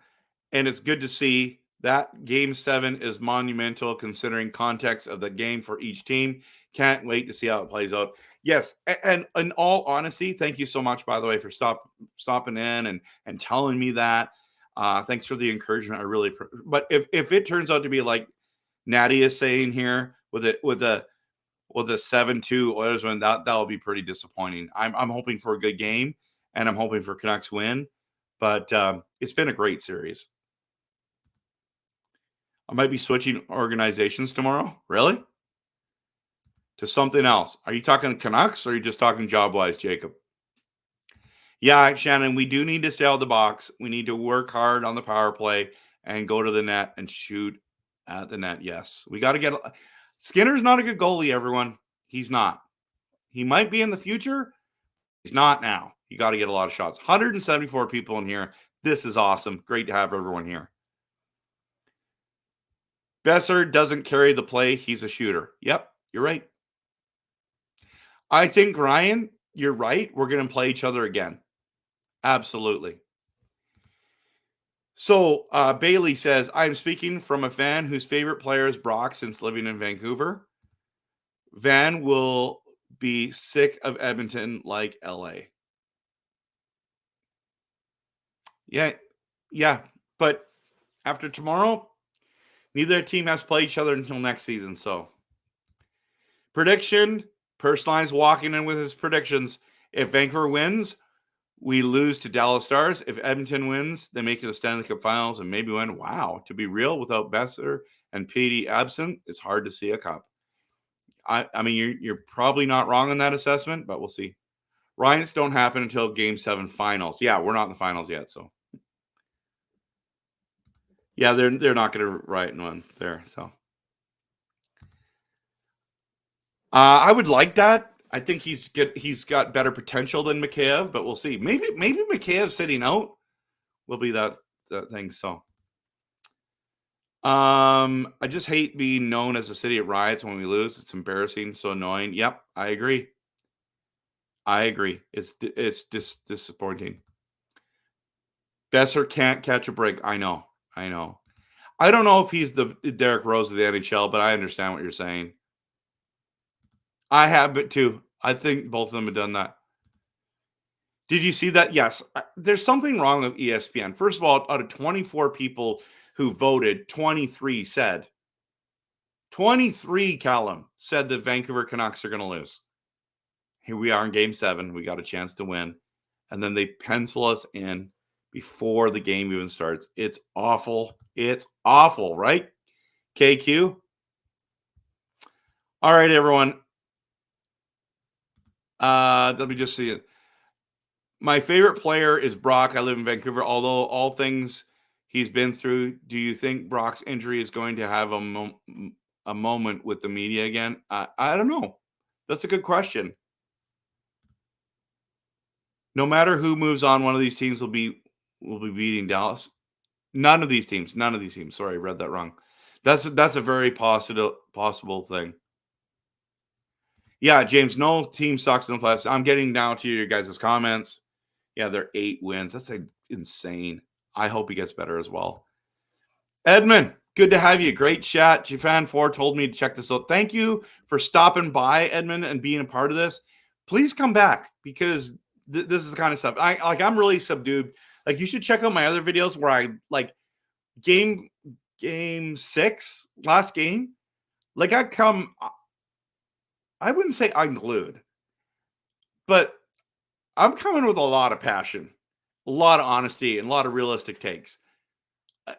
and it's good to see that Game 7 is monumental considering context of the game for each team. Can't wait to see how it plays out. Yes, and in all honesty, thank you so much, by the way, for stopping in and telling me that. Thanks for the encouragement. I really, but if it turns out to be like Natty is saying here with a 7-2 Oilers win, that'll be pretty disappointing. I'm hoping for a good game, and I'm hoping for Canucks win, but it's been a great series. I might be switching organizations tomorrow. Really? To something else. Are you talking Canucks or are you just talking job-wise, Jacob? Yeah, Shannon, we do need to stay out of the box. We need to work hard on the power play and go to the net and shoot at the net. Yes. We got to get – Skinner's not a good goalie, everyone. He's not. He might be in the future. He's not now. You got to get a lot of shots. 174 people in here. This is awesome. Great to have everyone here. Besser doesn't carry the play. He's a shooter. Yep, you're right. I think, Ryan, you're right. We're going to play each other again. Absolutely. So Bailey says, I'm speaking from a fan whose favorite player is Brock since living in Vancouver. Van will be sick of Edmonton like LA. Yeah. But after tomorrow, neither team has to play each other until next season. So prediction, Personaline's walking in with his predictions. If Vancouver wins, we lose to Dallas Stars. If Edmonton wins, they make it to the Stanley Cup Finals and maybe win. Wow. To be real, without Besser and Petey absent, it's hard to see a cup. I mean, you're probably not wrong on that assessment, but we'll see. Ryan's don't happen until Game 7 finals. Yeah, we're not in the finals yet, so. Yeah, they're not going to write one there, so. I would like that. I think he's got better potential than Mikheyev, but we'll see. Maybe Mikheyev sitting out will be that thing. So, I just hate being known as the city of riots when we lose. It's embarrassing, so annoying. Yep, I agree. It's disappointing. Besser can't catch a break. I know. I don't know if he's the Derek Rose of the NHL, but I understand what you're saying. I have it too. I think both of them have done that. Did you see that? Yes. There's something wrong with ESPN. First of all, out of 24 people who voted, 23 said, Callum, said the Vancouver Canucks are going to lose. Here we are in Game 7. We got a chance to win. And then they pencil us in before the game even starts. It's awful. It's awful, right? KQ? All right, everyone. Let me just see it. My favorite player is Brock. I live in Vancouver. Although all things he's been through, do you think Brock's injury is going to have a moment with the media again? I don't know. That's a good question. No matter who moves on, one of these teams will be beating Dallas. None of these teams. Sorry, I read that wrong. That's a very possible thing. Yeah, James, no team sucks in the playoffs. I'm getting down to your guys' comments. Yeah, they're 8 wins. That's insane. I hope he gets better as well. Edmund, good to have you. Great chat. Fan4 told me to check this out. Thank you for stopping by, Edmund, and being a part of this. please come back, because this is the kind of stuff I'm really subdued. Like, you should check out my other videos where I like game 6, last game. Like, I wouldn't say unglued, but I'm coming with a lot of passion, a lot of honesty, and a lot of realistic takes.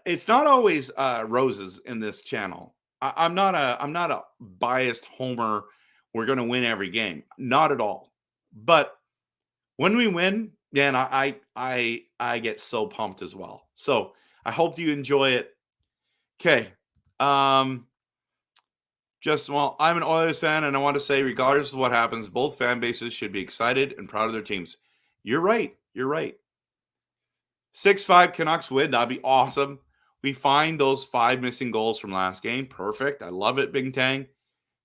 It's not always roses in this channel. I'm not a biased homer. We're going to win every game, not at all. But when we win, man, I get so pumped as well. So I hope you enjoy it. Okay. I'm an Oilers fan, and I want to say, regardless of what happens, both fan bases should be excited and proud of their teams. You're right. You're right. 6-5 Canucks win. That'd be awesome. We find those 5 missing goals from last game. Perfect. I love it, Bing Tang.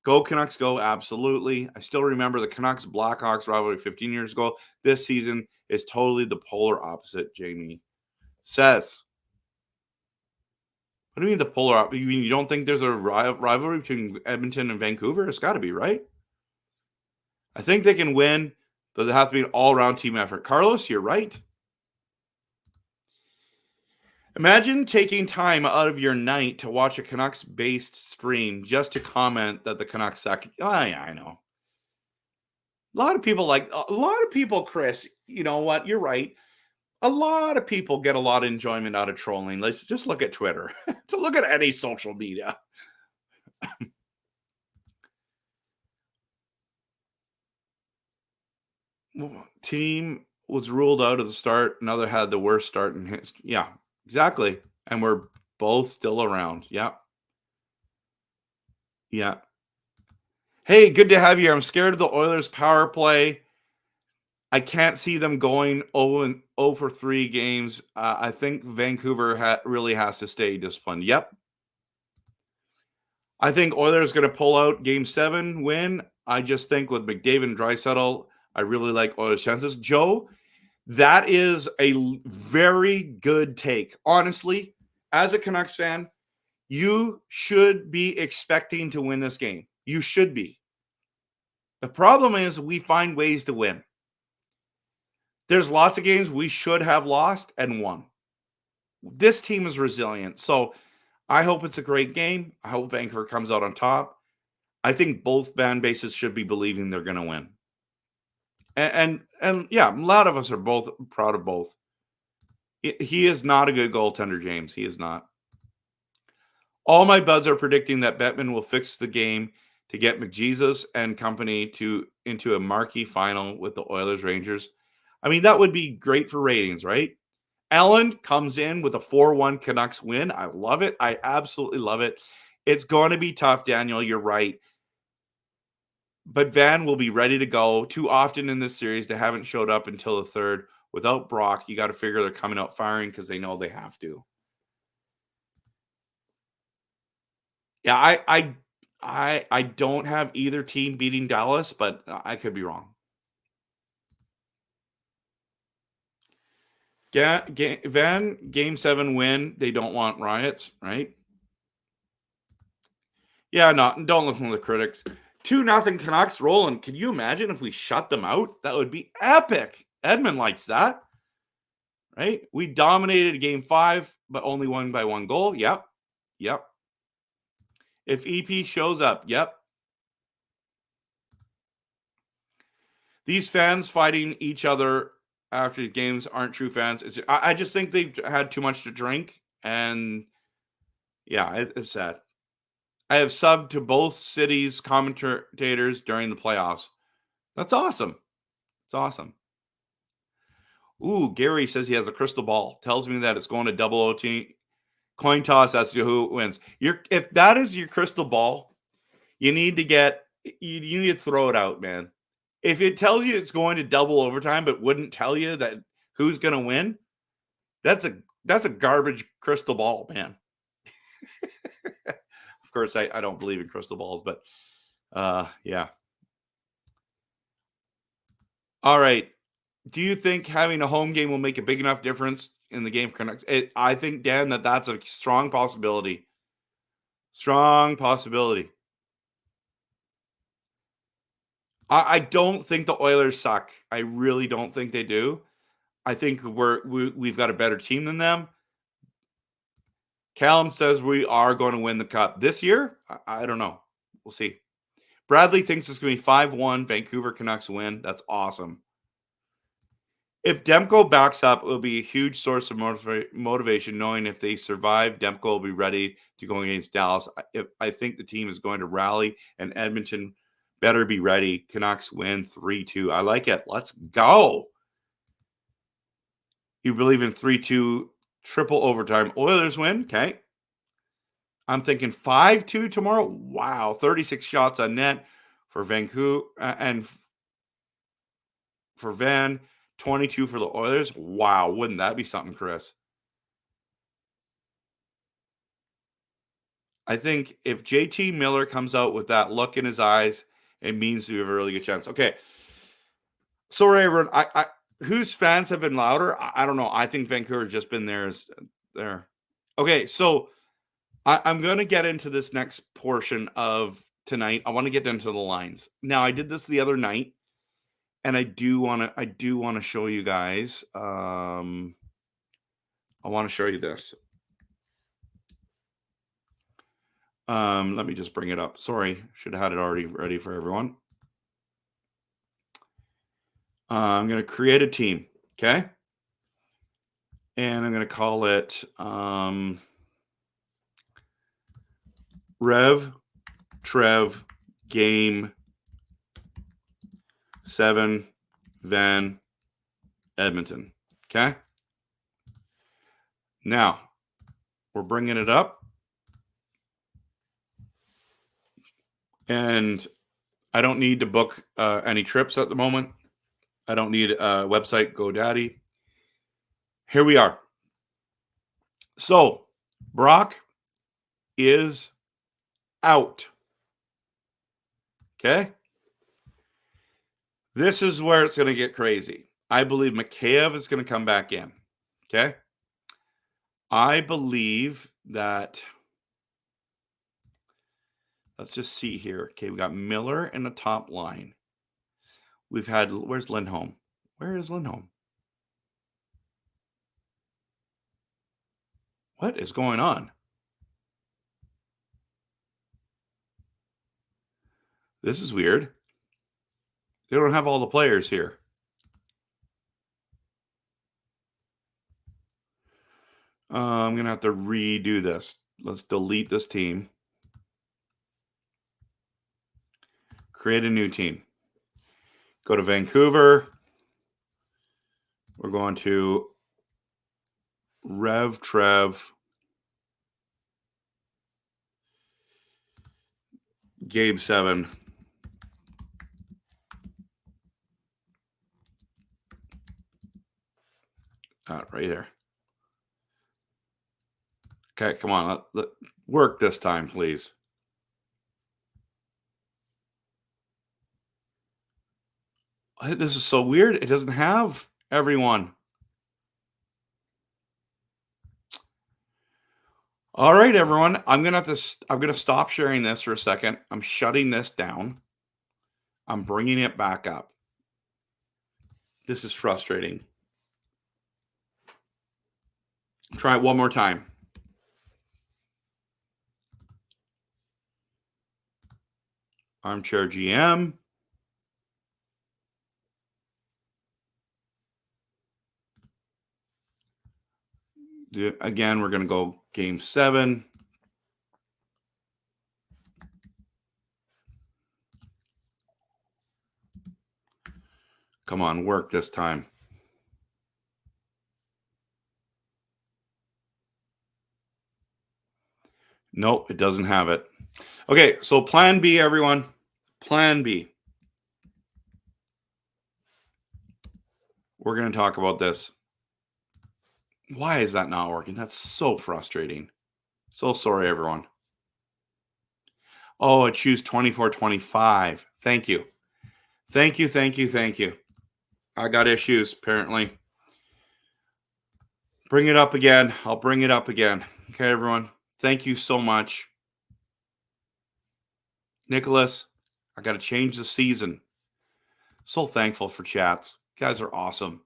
Go Canucks, go. Absolutely. I still remember the Canucks Blackhawks rivalry 15 years ago. This season is totally the polar opposite, Jamie says. What do you mean the polar opposite? You mean you don't think there's a rivalry between Edmonton and Vancouver? It's got to be, right? I think they can win, but there has to be an all-around team effort. Carlos, you're right. Imagine taking time out of your night to watch a Canucks-based stream just to comment that the Canucks suck. Oh, yeah, I know. A lot of people, Chris, you know what? You're right. A lot of people get a lot of enjoyment out of trolling. Let's just look at Twitter. To look at any social media. Team was ruled out at the start. Another had the worst start in his. Yeah, exactly. And we're both still around. Yeah. Yeah. Hey, good to have you. I'm scared of the Oilers power play. I can't see them going 0 for 3 games. I think Vancouver really has to stay disciplined. Yep. I think Oilers going to pull out game 7, win. I just think with McDavid and Draisaitl, I really like Oilers' chances. Joe, that is a very good take. Honestly, as a Canucks fan, you should be expecting to win this game. You should be. The problem is we find ways to win. There's lots of games we should have lost and won. This team is resilient. So I hope it's a great game. I hope Vancouver comes out on top. I think both fan bases should be believing they're going to win. And yeah, a lot of us are both proud of both. He is not a good goaltender, James. He is not. All my buds are predicting that Bettman will fix the game to get McJesus and company into a marquee final with the Oilers Rangers. I mean, that would be great for ratings, right? Allen comes in with a 4-1 Canucks win. I love it. I absolutely love it. It's going to be tough, Daniel. You're right. But Van will be ready to go. Too often in this series, they haven't showed up until the third. Without Brock, you got to figure they're coming out firing because they know they have to. Yeah, I don't have either team beating Dallas, but I could be wrong. Van, game 7 win. They don't want riots, right? Yeah, no, don't listen to the critics. 2-0 Canucks rolling. Can you imagine if we shut them out? That would be epic. Edmund likes that, right? We dominated game 5, but only won by 1 goal. Yep. If EP shows up, yep. These fans fighting each other after the games aren't true fans. I just think they've had too much to drink, and yeah, it's sad. I have subbed to both cities' commentators during the playoffs. That's awesome. It's awesome. Ooh, Gary says he has a crystal ball. Tells me that it's going to double OT. Coin toss as to who wins. If that is your crystal ball, you need to throw it out, man. If it tells you it's going to double overtime, but wouldn't tell you that who's going to win, that's a garbage crystal ball, man. Of course, I don't believe in crystal balls, but yeah. All right. Do you think having a home game will make a big enough difference in the game? I think, Dan, that's a strong possibility. Strong possibility. I don't think the Oilers suck. I really don't think they do. I think we've got a better team than them. Callum says we are going to win the cup this year. I don't know. We'll see. Bradley thinks it's going to be 5-1. Vancouver Canucks win. That's awesome. If Demko backs up, it will be a huge source of motivation, knowing if they survive, Demko will be ready to go against Dallas. I think the team is going to rally, and Edmonton better be ready. Canucks win 3-2. I like it. Let's go. You believe in 3-2 triple overtime. Oilers win. Okay. I'm thinking 5-2 tomorrow. Wow. 36 shots on net for Vancouver and for Van. 22 for the Oilers. Wow. Wouldn't that be something, Chris? I think if JT Miller comes out with that look in his eyes, it means we have a really good chance. Okay. Sorry, everyone. Whose fans have been louder? I don't know. I think Vancouver's just been there. Okay, so I'm going to get into this next portion of tonight. I want to get into the lines. Now, I did this the other night, and I do want to show you guys. I want to show you this. Let me just bring it up. Sorry, should have had it already ready for everyone. I'm going to create a team, okay? And I'm going to call it RevTrev Game 7 Van Edmonton, okay? Now, we're bringing it up. And I don't need to book any trips at the moment. I don't need a website, GoDaddy. Here we are. So, Brock is out. Okay? This is where it's going to get crazy. I believe Mikheyev is going to come back in. Okay? I believe that... Let's just see here. Okay, we got Miller in the top line. We've had... Where's Lindholm? Where is Lindholm? What is going on? This is weird. They don't have all the players here. I'm going to have to redo this. Let's delete this team. Create a new team. Go to Vancouver. We're going to RevTrev Game 7. Right here. Okay, come on. Let work this time, please. This is so weird. It doesn't have everyone. All right, everyone. I'm gonna stop sharing this for a second. I'm shutting this down. I'm bringing it back up. This is frustrating. Try it one more time. Armchair GM. Again, we're going to go Game 7. Come on, work this time. Nope, it doesn't have it. Okay, so plan B, everyone. Plan B. We're going to talk about this. Why is that not working? That's so frustrating. So sorry, everyone. Oh, I choose 24-25. Thank you. Thank you, thank you, thank you. I got issues, apparently. Bring it up again. I'll bring it up again. Okay, everyone. Thank you so much. Nicholas, I got to change the season. So thankful for chats. You guys are awesome.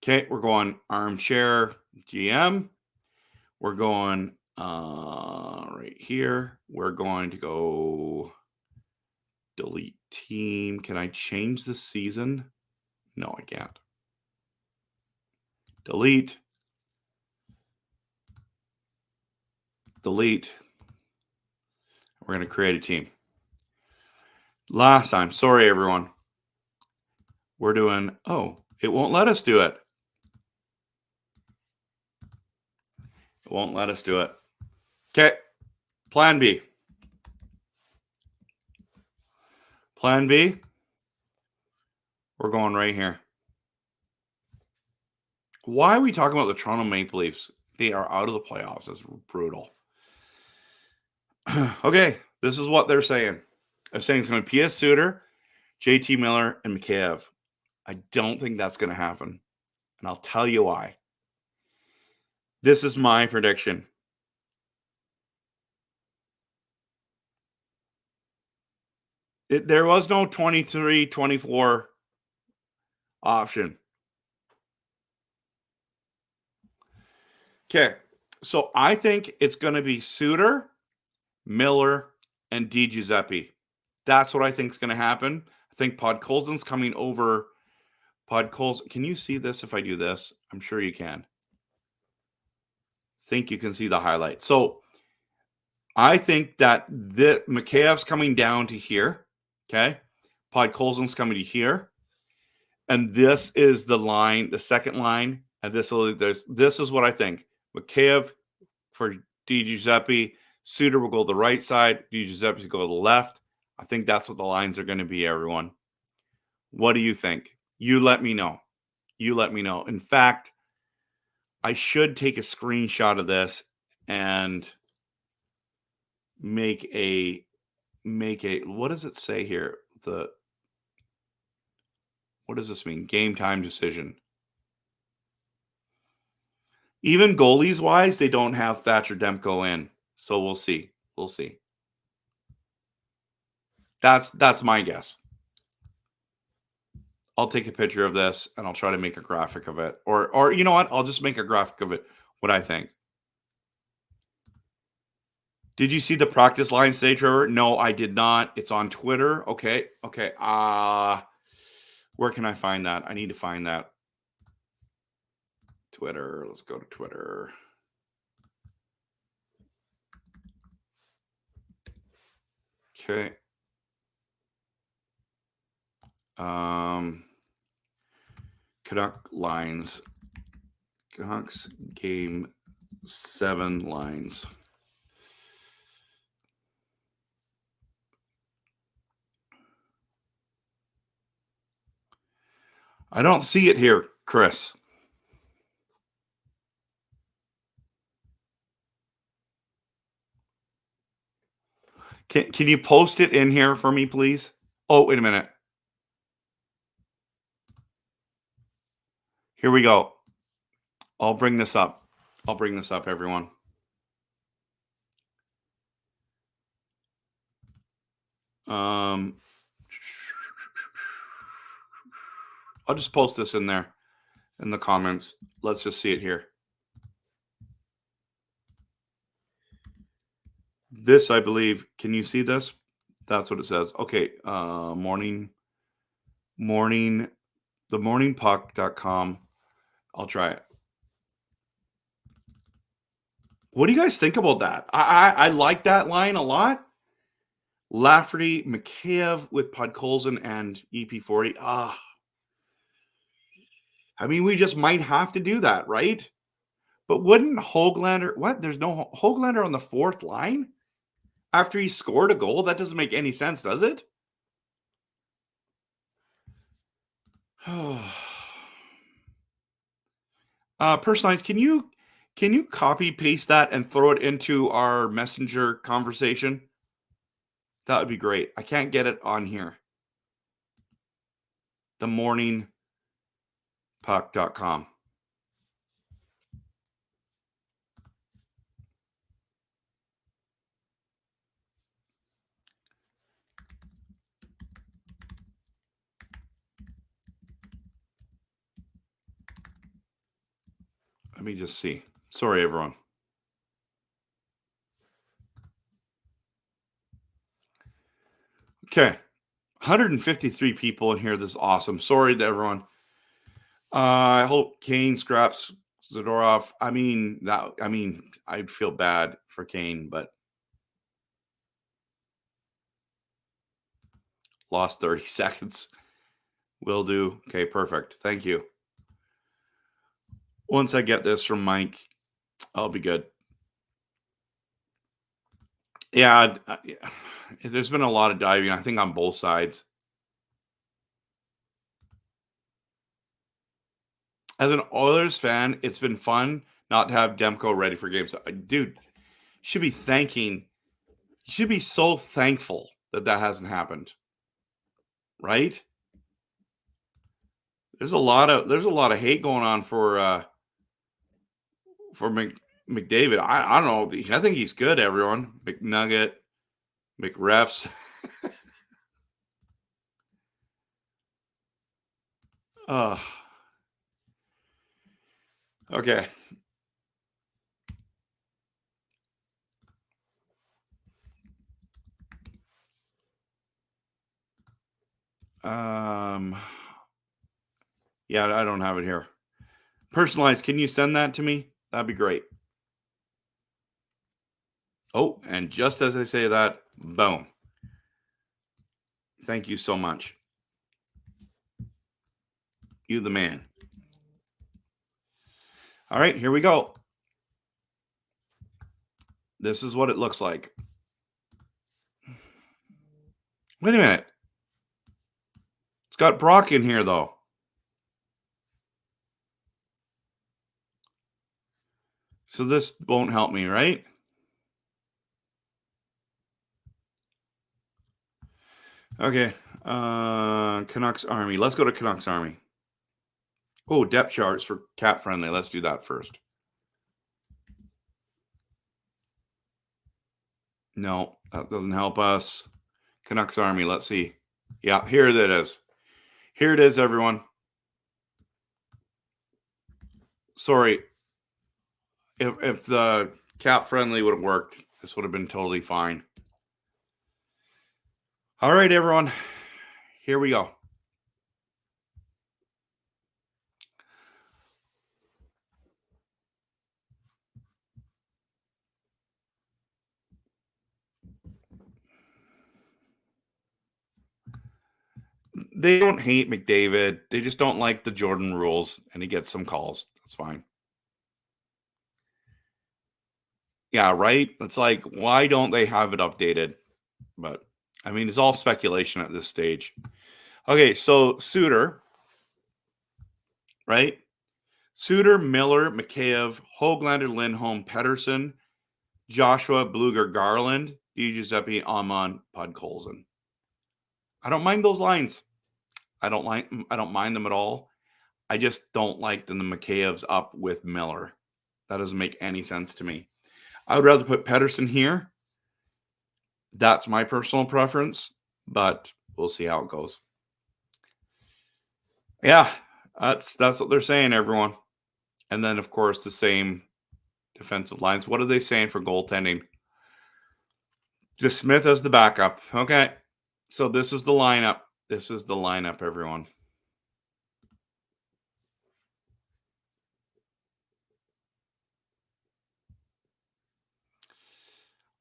Okay, we're going armchair GM. We're going right here. We're going to go delete team. Can I change the season? No, I can't. Delete. Delete. We're going to create a team. Last time. Sorry, everyone. We're doing, oh, it won't let us do it. It won't let us do it. Okay. Plan B. Plan B. We're going right here. Why are we talking about the Toronto Maple Leafs? They are out of the playoffs. That's brutal. Okay. This is what they're saying. They're saying it's going to be P.S. Suter, JT Miller, and Mikheyev. I don't think that's going to happen. And I'll tell you why. This is my prediction. There was no 23-24 option. Okay. So I think it's going to be Suter, Miller, and Di Giuseppe. That's what I think is going to happen. I think Podkolzin's coming over. Podkolzin, can you see this if I do this? I'm sure you can. Think you can see the highlight. So I think that Mikheyev's coming down to here. Okay. Podkolzin's coming to here. And this is the line, the second line. And this is what I think. Mikheyev for Di Giuseppe. Suter will go to the right side. Di Giuseppe will go to the left. I think that's what the lines are going to be, everyone. What do you think? You let me know. You let me know. In fact, I should take a screenshot of this and make a what does it say here? What does this mean? Game time decision. Even goalies wise, they don't have Thatcher Demko in. So we'll see. We'll see. That's my guess. I'll take a picture of this and I'll try to make a graphic of it. Or you know what? I'll just make a graphic of it, what I think. Did you see the practice line today, Trevor? No, I did not. It's on Twitter. Okay. Okay. Where can I find that? I need to find that. Twitter. Let's go to Twitter. Okay. Canuck lines. Canucks game 7 lines. I don't see it here, Chris. Can you post it in here for me, please? Oh, wait a minute. Here we go. I'll bring this up. Everyone. I'll just post this in there in the comments. Let's just see it here. This, I believe, can you see this? That's what it says. Okay. Themorningpuck.com. I'll try it. What do you guys think about that? I like that line a lot. Lafferty, Mikheyev with Podkolzin and EP40. I mean, we just might have to do that, right? But wouldn't Höglander, what? There's no Höglander on the fourth line after he scored a goal? That doesn't make any sense, does it? Personalized, can you copy paste that and throw it into our messenger conversation? That would be great. I can't get it on here. Themorningpuck.com. Let me just see. Sorry, everyone. Okay. 153 people in here. This is awesome. Sorry to everyone. I hope Kane scraps Zadorov. I'd feel bad for Kane, but lost 30 seconds. Will do. Okay, perfect. Thank you. Once I get this from Mike, I'll be good. Yeah, there's been a lot of diving, I think, on both sides. As an Oilers fan, it's been fun not to have Demko ready for games. Dude, you should be so thankful that hasn't happened. Right? There's a lot of hate going on for McDavid. I don't know. I think he's good, everyone. McNugget, McRefs. Okay. Yeah, I don't have it here. Personalized, can you send that to me? That'd be great. Oh, and just as I say that, boom. Thank you so much. You the man. All right, here we go. This is what it looks like. Wait a minute. It's got Brock in here, though. So this won't help me, right? Okay. Canucks Army. Let's go to Canucks Army. Oh, depth charts for cap friendly. Let's do that first. No, that doesn't help us. Canucks Army. Let's see. Yeah, here it is. Here it is, everyone. Sorry. If the cap friendly would have worked, this would have been totally fine. All right, everyone. Here we go. They don't hate McDavid. They just don't like the Jordan rules, and he gets some calls. That's fine. Yeah, right? It's like, why don't they have it updated? But, I mean, it's all speculation at this stage. Okay, so Suter, right? Suter, Miller, Mikheyev, Höglander, Lindholm, Pettersson, Joshua, Bluger, Garland, DiGiuseppe, Amon, Podkolzin. I don't mind those lines. I don't mind them at all. I just don't like the Mikheyevs up with Miller. That doesn't make any sense to me. I would rather put Pettersson here. That's my personal preference, but we'll see how it goes. Yeah, that's what they're saying, everyone. And then, of course, the same defensive lines. What are they saying for goaltending? Just Smith as the backup. Okay. So this is the lineup. This is the lineup, everyone.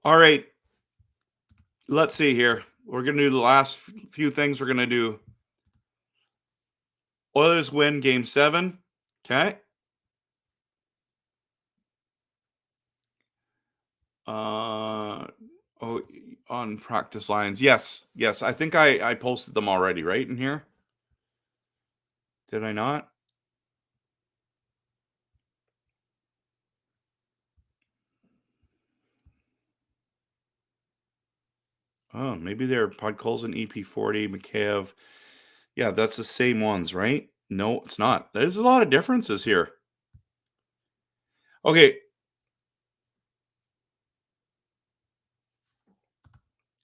All right. Let's see here. We're going to do the last few things we're going to do. Oilers win game 7. Okay. On practice lines. Yes. I think I posted them already, right, in here? Did I not? Oh, maybe they're Podkolzin, EP40, Mikheyev. Yeah, that's the same ones, right? No, it's not. There's a lot of differences here. Okay.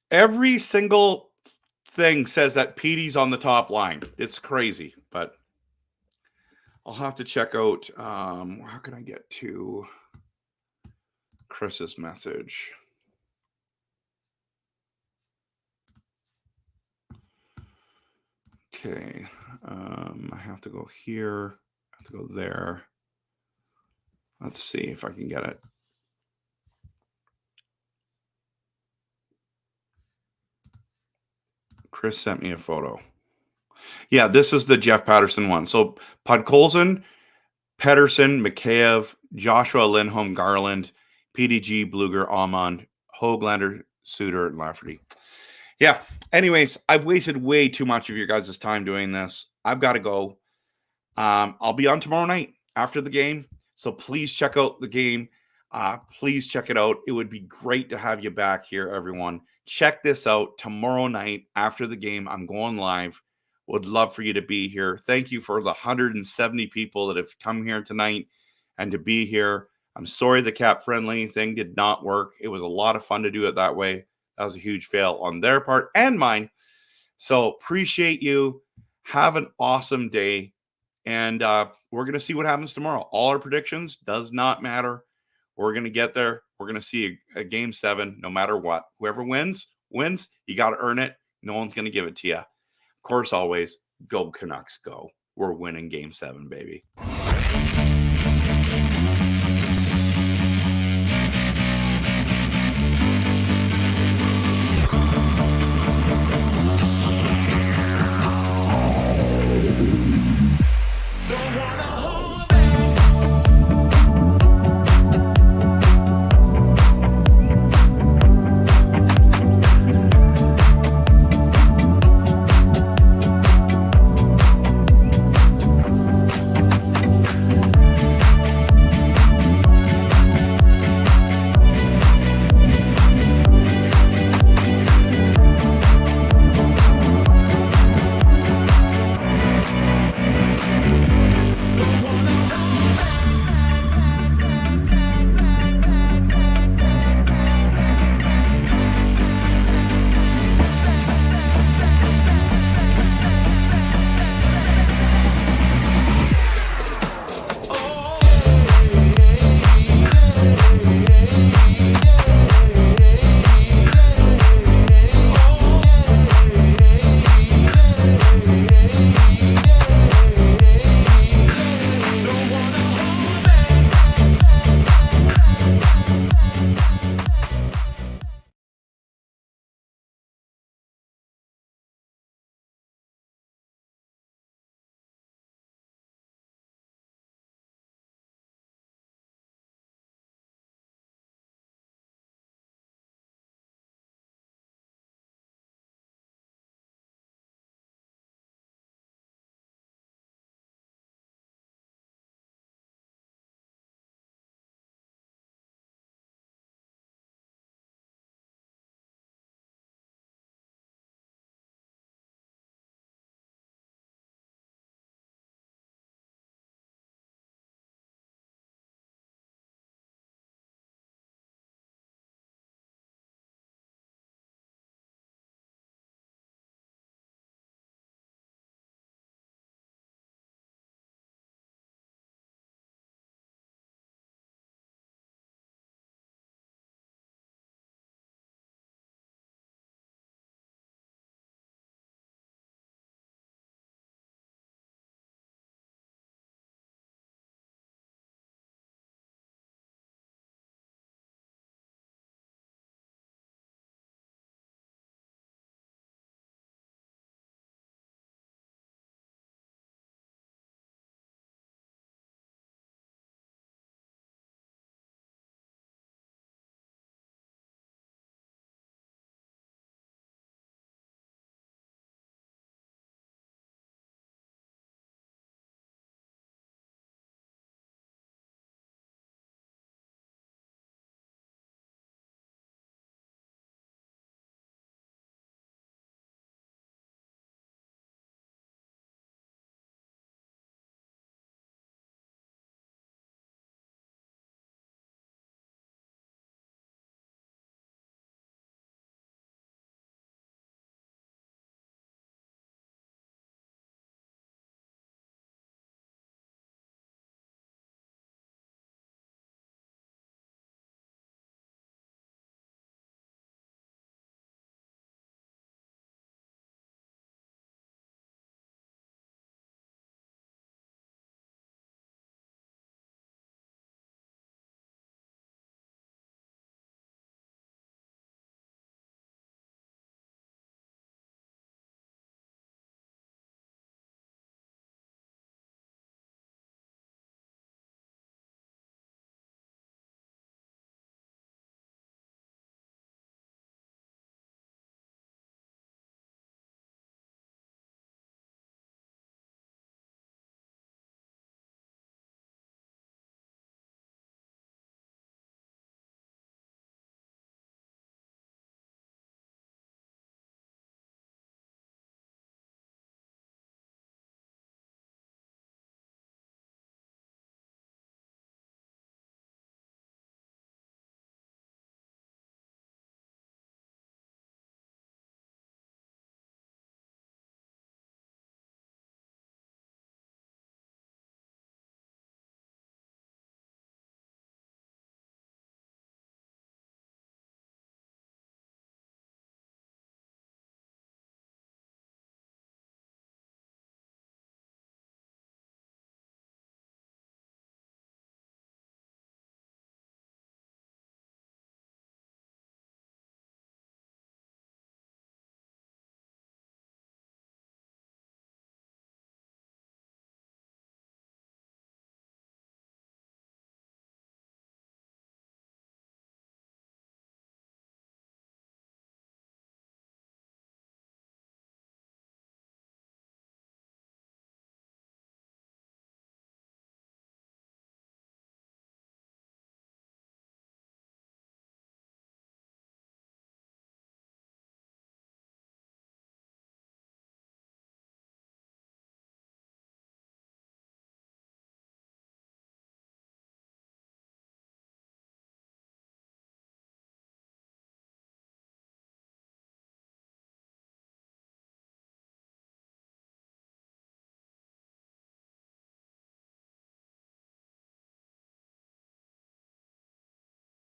Every single thing says that Petey's on the top line. It's crazy, but I'll have to check out, how can I get to Chris's message? Okay. I have to go here. I have to go there. Let's see if I can get it. Chris sent me a photo. Yeah, this is the Jeff Patterson one. So Podkolzin, Pedersen, Mikheyev, Joshua Lindholm, Garland, PDG, Bluger, Almond, Hoaglander, Suter, and Lafferty. Yeah. Anyways, I've wasted way too much of your guys' time doing this. I've got to go. I'll be on tomorrow night after the game. So please check out the game. Please check it out. It would be great to have you back here, everyone. Check this out tomorrow night after the game. I'm going live. Would love for you to be here. Thank you for the 170 people that have come here tonight and to be here. I'm sorry the cap friendly thing did not work. It was a lot of fun to do it that way. That was a huge fail on their part and mine. So appreciate you. Have an awesome day. And we're going to see what happens tomorrow. All our predictions does not matter. We're going to get there. We're going to see a game 7 no matter what. Whoever wins. You got to earn it. No one's going to give it to you. Of course, always, go Canucks, go. We're winning game 7, baby.